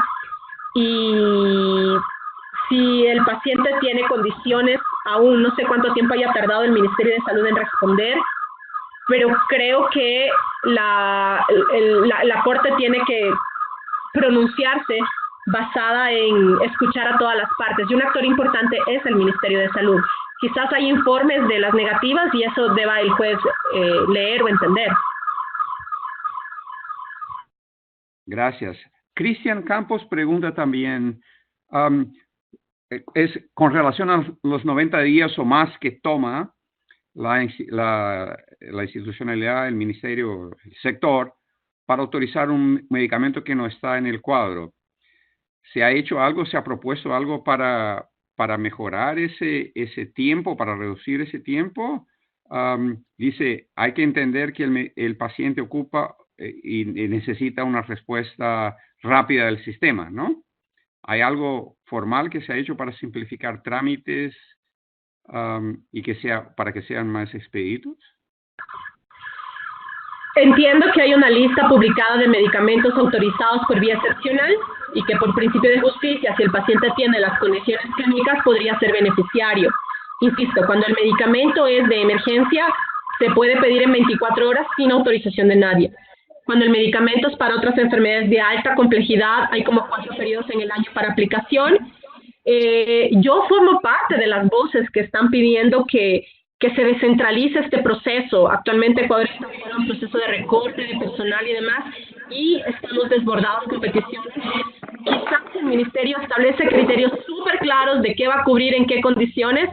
y si el paciente tiene condiciones, aún no sé cuánto tiempo haya tardado el Ministerio de Salud en responder, pero creo que la Corte tiene que pronunciarse basada en escuchar a todas las partes. Y un actor importante es el Ministerio de Salud. Quizás hay informes de las negativas y eso deba el juez leer o entender. Gracias. Cristian Campos pregunta también, es con relación a los 90 días o más que toma la institucionalidad, el ministerio, el sector, para autorizar un medicamento que no está en el cuadro. ¿Se ha hecho algo, se ha propuesto algo para mejorar ese tiempo, para reducir ese tiempo? Dice, hay que entender que el paciente ocupa y necesita una respuesta rápida del sistema, ¿no? ¿Hay algo formal que se ha hecho para simplificar trámites y para que sean más expeditos? Entiendo que hay una lista publicada de medicamentos autorizados por vía excepcional y que por principio de justicia, si el paciente tiene las condiciones clínicas, podría ser beneficiario. Insisto, cuando el medicamento es de emergencia, se puede pedir en 24 horas sin autorización de nadie. Cuando el medicamento es para otras enfermedades de alta complejidad, hay como 4 periodos en el año para aplicación. Yo formo parte de las voces que están pidiendo que se descentralice este proceso. Actualmente Ecuador está en un proceso de recorte de personal y demás, y estamos desbordados con peticiones. Quizás el Ministerio establece criterios súper claros de qué va a cubrir en qué condiciones,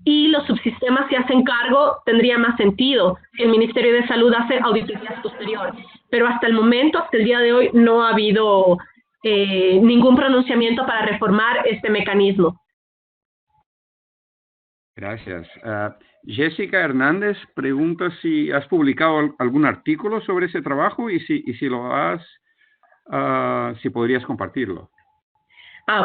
y los subsistemas se hacen cargo, tendría más sentido. El Ministerio de Salud hace auditorías posteriores. Pero hasta el momento, hasta el día de hoy, no ha habido ningún pronunciamiento para reformar este mecanismo. Gracias. Jessica Hernández pregunta si has publicado algún artículo sobre ese trabajo y si lo has, si podrías compartirlo.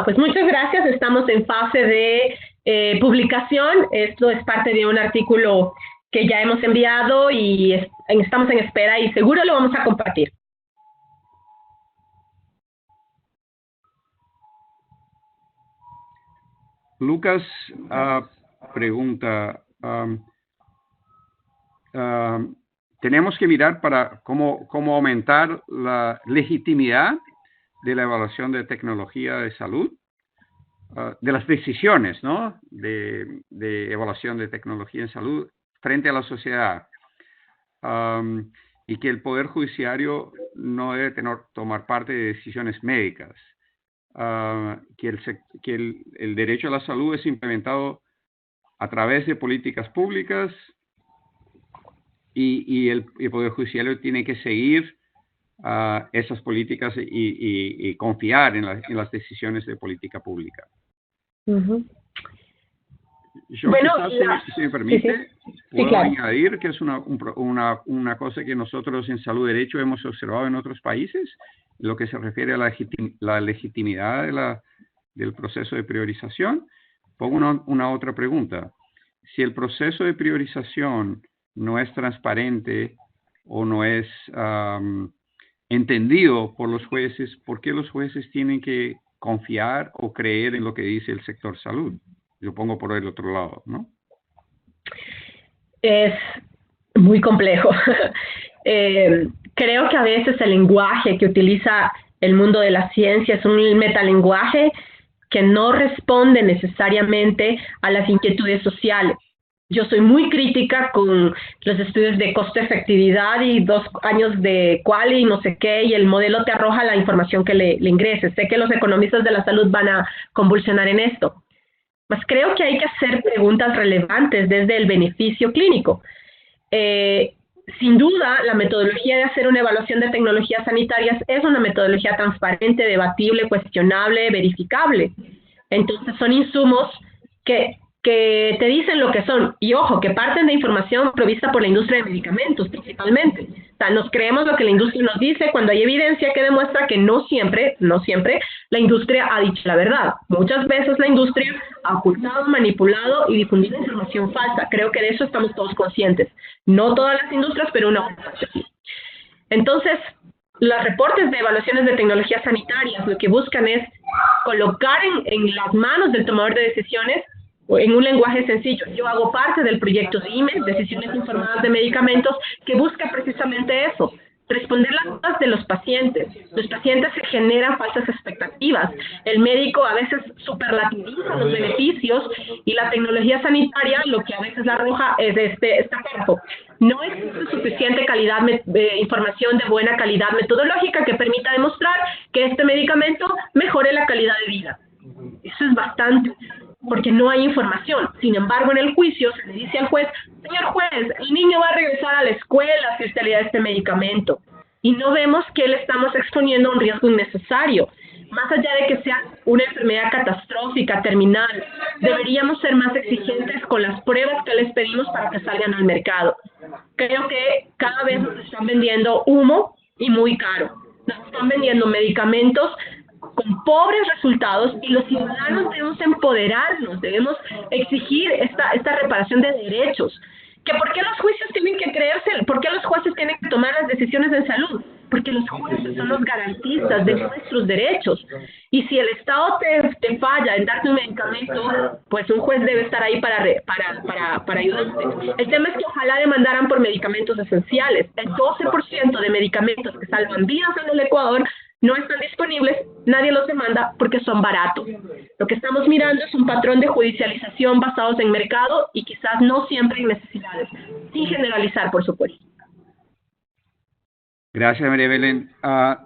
Pues muchas gracias. Estamos en fase de publicación. Esto es parte de un artículo que ya hemos enviado y estamos en espera y seguro lo vamos a compartir. Lucas pregunta, tenemos que mirar para cómo aumentar la legitimidad de la evaluación de tecnología de salud, de las decisiones, ¿no?, de evaluación de tecnología en salud frente a la sociedad, y que el Poder Judiciario no debe tomar parte de decisiones médicas. Que el derecho a la salud es implementado a través de políticas públicas y el Poder Judicial tiene que seguir esas políticas y confiar en las decisiones de política pública. Uh-huh. Yo quizás, si me permite, puedo añadir que es una cosa que nosotros en Salud y Derecho hemos observado en otros países, en lo que se refiere a la legitimidad del proceso de priorización. Pongo una otra pregunta. Si el proceso de priorización no es transparente o no es entendido por los jueces, ¿por qué los jueces tienen que confiar o creer en lo que dice el sector salud? Yo pongo por el otro lado, ¿no? Es muy complejo. Creo que a veces el lenguaje que utiliza el mundo de la ciencia es un metalenguaje que no responde necesariamente a las inquietudes sociales. Yo soy muy crítica con los estudios de costo-efectividad y 2 años de quali y no sé qué, y el modelo te arroja la información que le ingreses. Sé que los economistas de la salud van a convulsionar en esto. Pues creo que hay que hacer preguntas relevantes desde el beneficio clínico. Sin duda, la metodología de hacer una evaluación de tecnologías sanitarias es una metodología transparente, debatible, cuestionable, verificable. Entonces, son insumos que te dicen lo que son. Y ojo, que parten de información provista por la industria de medicamentos, principalmente. O sea, nos creemos lo que la industria nos dice cuando hay evidencia que demuestra que no siempre, la industria ha dicho la verdad. Muchas veces la industria ha ocultado, manipulado y difundido información falsa. Creo que de eso estamos todos conscientes. No todas las industrias, pero una buena parte sí. Entonces, los reportes de evaluaciones de tecnologías sanitarias lo que buscan es colocar en las manos del tomador de decisiones, en un lenguaje sencillo. Yo hago parte del proyecto DIME, Decisiones Informadas de Medicamentos, que busca precisamente eso, responder las dudas de los pacientes. Los pacientes se generan falsas expectativas. El médico a veces superlativiza los beneficios y la tecnología sanitaria lo que a veces la arroja es este campo. No existe suficiente información de buena calidad metodológica que permita demostrar que este medicamento mejore la calidad de vida. Eso es bastante, porque no hay información. Sin embargo, en el juicio se le dice al juez: señor juez, el niño va a regresar a la escuela si usted le da este medicamento. Y no vemos que le estamos exponiendo a un riesgo innecesario. Más allá de que sea una enfermedad catastrófica, terminal, deberíamos ser más exigentes con las pruebas que les pedimos para que salgan al mercado. Creo que cada vez nos están vendiendo humo y muy caro. Nos están vendiendo medicamentos con pobres resultados y los ciudadanos debemos empoderarnos, debemos exigir esta reparación de derechos. ¿Que por qué los juicios tienen que creerse? ¿Por qué los jueces tienen que tomar las decisiones en salud? Porque los jueces son los garantistas de nuestros derechos. Y si el Estado te falla en darte un medicamento, pues un juez debe estar ahí para ayudarte. El tema es que ojalá demandaran por medicamentos esenciales. El 12% de medicamentos que salvan vidas en el Ecuador no están disponibles, nadie los demanda porque son baratos. Lo que estamos mirando es un patrón de judicialización basados en mercado y quizás no siempre en necesidades, sin generalizar, por supuesto. Gracias, María Belén.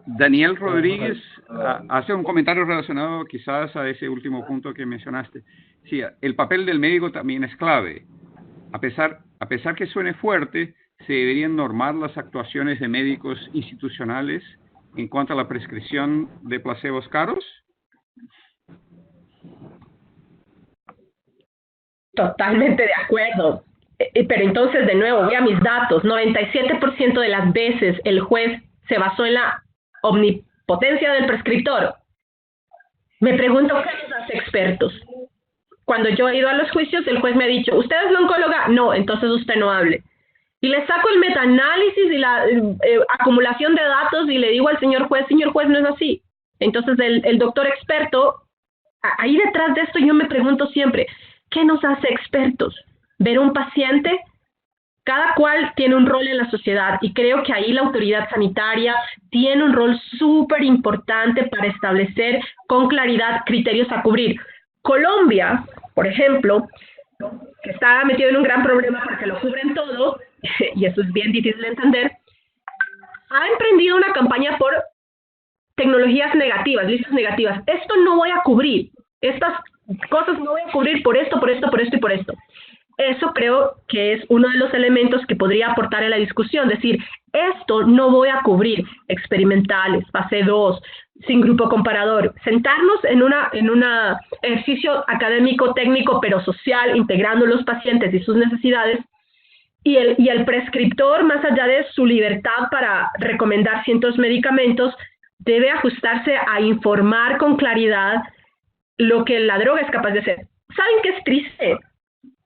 Daniel Rodríguez hace un comentario relacionado quizás a ese último punto que mencionaste. Sí, el papel del médico también es clave. A pesar que suene fuerte, se deberían normar las actuaciones de médicos institucionales en cuanto a la prescripción de placebos caros. Totalmente de acuerdo. Pero entonces, de nuevo, voy a mis datos. 97% de las veces el juez se basó en la omnipotencia del prescriptor. Me pregunto, ¿qué nos hace expertos? Cuando yo he ido a los juicios, el juez me ha dicho, ¿usted es la oncóloga? No, entonces usted no hable. Y le saco el metaanálisis y la acumulación de datos y le digo al señor juez, no es así. Entonces el doctor experto, ahí detrás de esto yo me pregunto siempre, ¿qué nos hace expertos? ¿Ver un paciente? Cada cual tiene un rol en la sociedad y creo que ahí la autoridad sanitaria tiene un rol súper importante para establecer con claridad criterios a cubrir. Colombia, por ejemplo, que está metido en un gran problema porque lo cubren todo, y eso es bien difícil de entender, ha emprendido una campaña por tecnologías negativas, listas negativas. Esto no voy a cubrir, estas cosas no voy a cubrir por esto y por esto. Eso creo que es uno de los elementos que podría aportar en la discusión, decir, esto no voy a cubrir, experimentales, fase 2, sin grupo comparador, sentarnos en un ejercicio académico, técnico, pero social, integrando los pacientes y sus necesidades, y el prescriptor, más allá de su libertad para recomendar ciertos medicamentos, debe ajustarse a informar con claridad lo que la droga es capaz de hacer. ¿Saben qué es triste?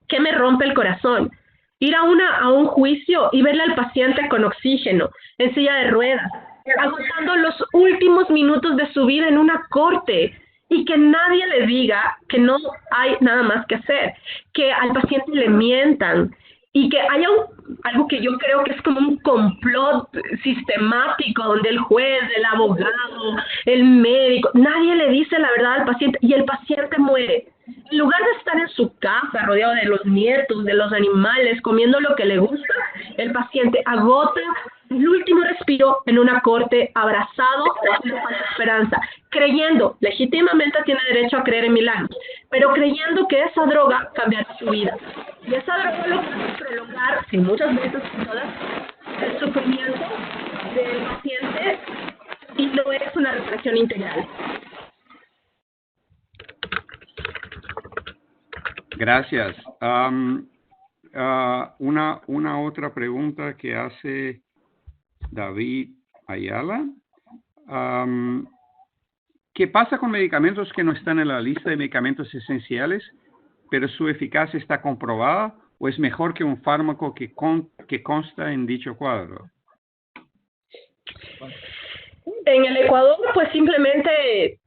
¿Qué me rompe el corazón? Ir a un juicio y verle al paciente con oxígeno, en silla de ruedas, agotando los últimos minutos de su vida en una corte y que nadie le diga que no hay nada más que hacer, que al paciente le mientan y que haya algo que yo creo que es como un complot sistemático donde el juez, el abogado, el médico, nadie le dice la verdad al paciente y el paciente muere. En lugar de estar en su casa, rodeado de los nietos, de los animales, comiendo lo que le gusta, el paciente agota el último respiro en una corte, abrazado de falsa esperanza, creyendo, legítimamente tiene derecho a creer en milagros, pero creyendo que esa droga cambiará su vida. Y esa droga lo puede prolongar, y muchas veces todas, el sufrimiento del paciente y no es una represión integral. Gracias. Una otra pregunta que hace David Ayala. ¿Qué pasa con medicamentos que no están en la lista de medicamentos esenciales, pero su eficacia está comprobada, o es mejor que un fármaco que consta en dicho cuadro? En el Ecuador, pues simplemente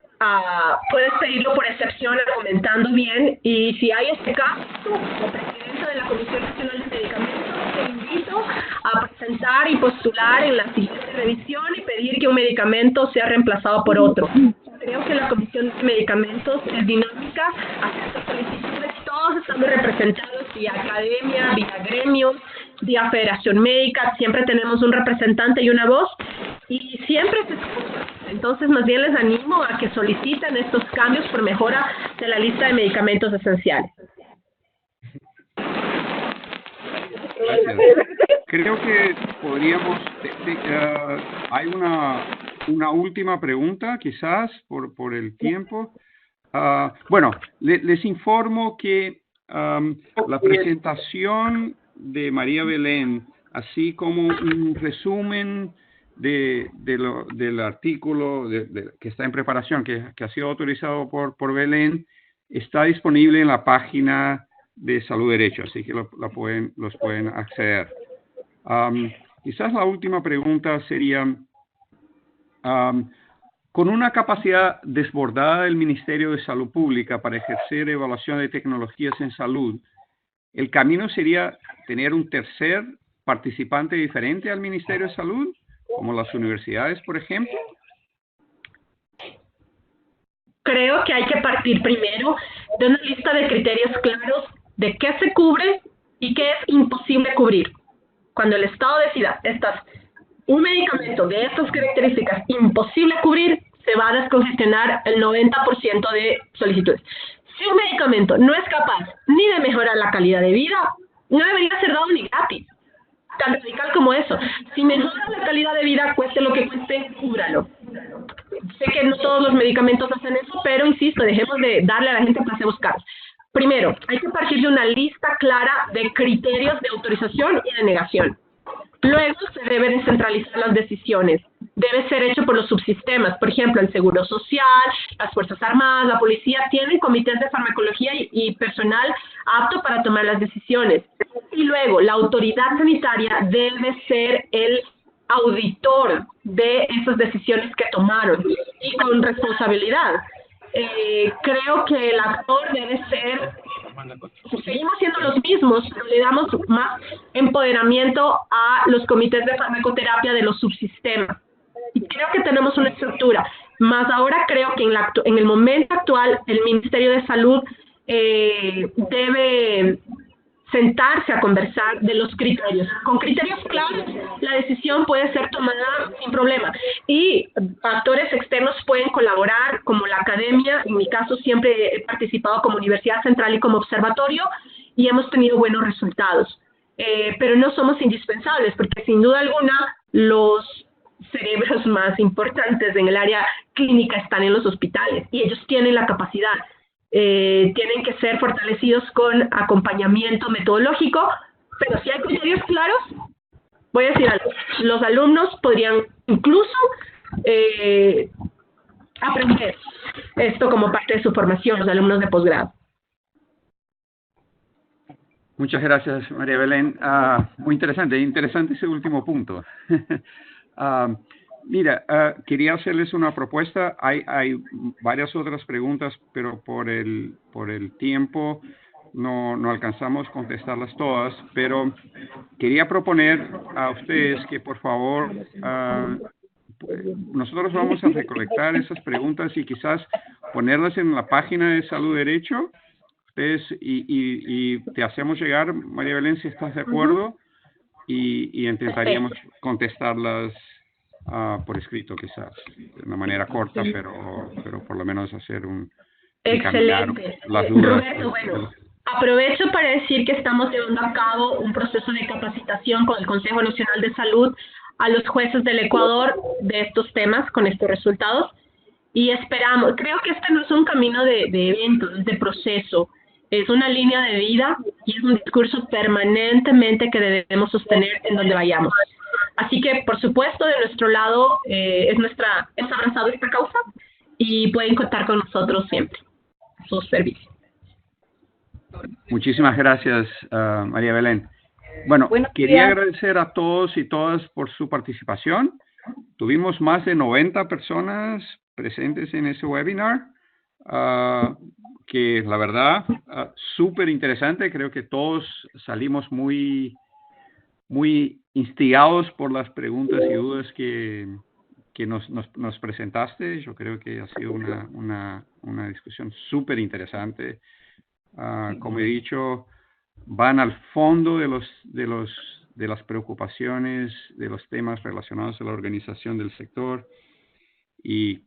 puedes pedirlo por excepción, argumentando bien, y si hay este caso, como presidenta de la Comisión Nacional de Medicamentos, te invito a presentar y postular en la siguiente revisión y pedir que un medicamento sea reemplazado por otro. Creo que la Comisión de Medicamentos es dinámica, acepta solicitudes, todos estamos representados vía academia, vía gremios, vía Federación Médica, siempre tenemos un representante y una voz, y siempre se escucha. Entonces, más bien les animo a que soliciten estos cambios por mejora de la lista de medicamentos esenciales. Gracias. Creo que podríamos... hay una última pregunta, quizás, por el tiempo. Bueno, les informo que la presentación de María Belén, así como un resumen del artículo que está en preparación, que ha sido autorizado por Belén, está disponible en la página de Salud Derecho, así que los pueden acceder. Quizás la última pregunta sería, con una capacidad desbordada del Ministerio de Salud Pública para ejercer evaluación de tecnologías en salud, ¿el camino sería tener un tercer participante diferente al Ministerio de Salud, como las universidades, por ejemplo? Creo que hay que partir primero de una lista de criterios claros de qué se cubre y qué es imposible cubrir. Cuando el Estado decida, un medicamento de estas características imposible cubrir, se va a descongestionar el 90% de solicitudes. Si un medicamento no es capaz ni de mejorar la calidad de vida, no debería ser dado ni gratis. Tan radical como eso. Si mejora la calidad de vida, cueste lo que cueste, cúbralo. Sé que no todos los medicamentos hacen eso, pero insisto, dejemos de darle a la gente placebos caros. Primero, hay que partir de una lista clara de criterios de autorización y de negación. Luego se deben descentralizar las decisiones. Debe ser hecho por los subsistemas. Por ejemplo, el Seguro Social, las Fuerzas Armadas, la Policía tienen comités de farmacología y personal apto para tomar las decisiones. Y luego, la autoridad sanitaria debe ser el auditor de esas decisiones que tomaron y con responsabilidad. Creo que el actor debe ser, seguimos siendo los mismos, pero le damos más empoderamiento a los comités de farmacoterapia de los subsistemas. Y creo que tenemos una estructura, más ahora creo que en el momento actual el Ministerio de Salud debe sentarse a conversar de los criterios. Con criterios claros, la decisión puede ser tomada sin problema. Y actores externos pueden colaborar, como la academia. En mi caso, siempre he participado como Universidad Central y como observatorio, y hemos tenido buenos resultados. Pero no somos indispensables, porque sin duda alguna, los cerebros más importantes en el área clínica están en los hospitales, y ellos tienen la capacidad. Tienen que ser fortalecidos con acompañamiento metodológico, pero si hay criterios claros, voy a decir algo, los alumnos podrían incluso aprender esto como parte de su formación, los alumnos de posgrado. Muchas gracias, María Belén. Muy interesante ese último punto. Mira, quería hacerles una propuesta. Hay varias otras preguntas, pero por el tiempo no alcanzamos a contestarlas todas. Pero quería proponer a ustedes que, por favor, nosotros vamos a recolectar esas preguntas y quizás ponerlas en la página de Salud Derecho. Ustedes, y te hacemos llegar, María Belén, si estás de acuerdo, y intentaríamos contestarlas por escrito, quizás, de una manera corta, pero por lo menos hacer Excelente. Las dudas. Roberto, bueno, aprovecho para decir que estamos llevando a cabo un proceso de capacitación con el Consejo Nacional de Salud a los jueces del Ecuador de estos temas, con estos resultados, y esperamos, creo que este no es un camino de evento, es de proceso, es una línea de vida y es un discurso permanentemente que debemos sostener en donde vayamos. Así que, por supuesto, de nuestro lado, hemos abrazado esta causa y pueden contar con nosotros siempre, sus servicios. Muchísimas gracias, María Belén. Bueno, quería agradecer a todos y todas por su participación. Tuvimos más de 90 personas presentes en ese webinar, que la verdad, súper interesante. Creo que todos salimos muy instigados por las preguntas y dudas que nos presentaste. Yo creo que ha sido una discusión súper interesante. Como he dicho, van al fondo de las preocupaciones, de los temas relacionados a la organización del sector y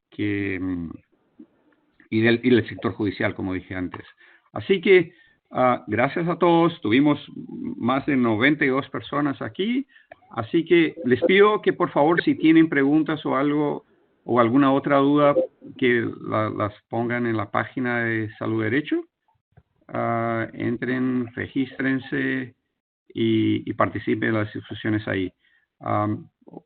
del sector judicial, como dije antes. Así que, gracias a todos. Tuvimos más de 92 personas aquí. Así que les pido que, por favor, si tienen preguntas o algo o alguna otra duda, que las pongan en la página de Salud Derecho. Entren, regístrense y participen en las discusiones ahí.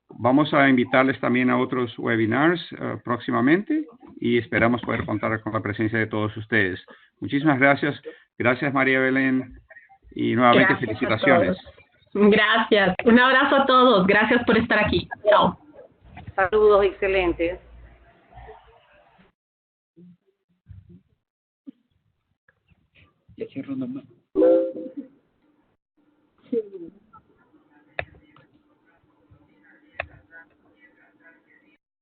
Vamos a invitarles también a otros webinars próximamente y esperamos poder contar con la presencia de todos ustedes. Muchísimas gracias. Gracias, María Belén, y nuevamente Gracias, felicitaciones. Gracias. Un abrazo a todos. Gracias por estar aquí. Chao. Saludos, excelentes. Ya cierro nomás.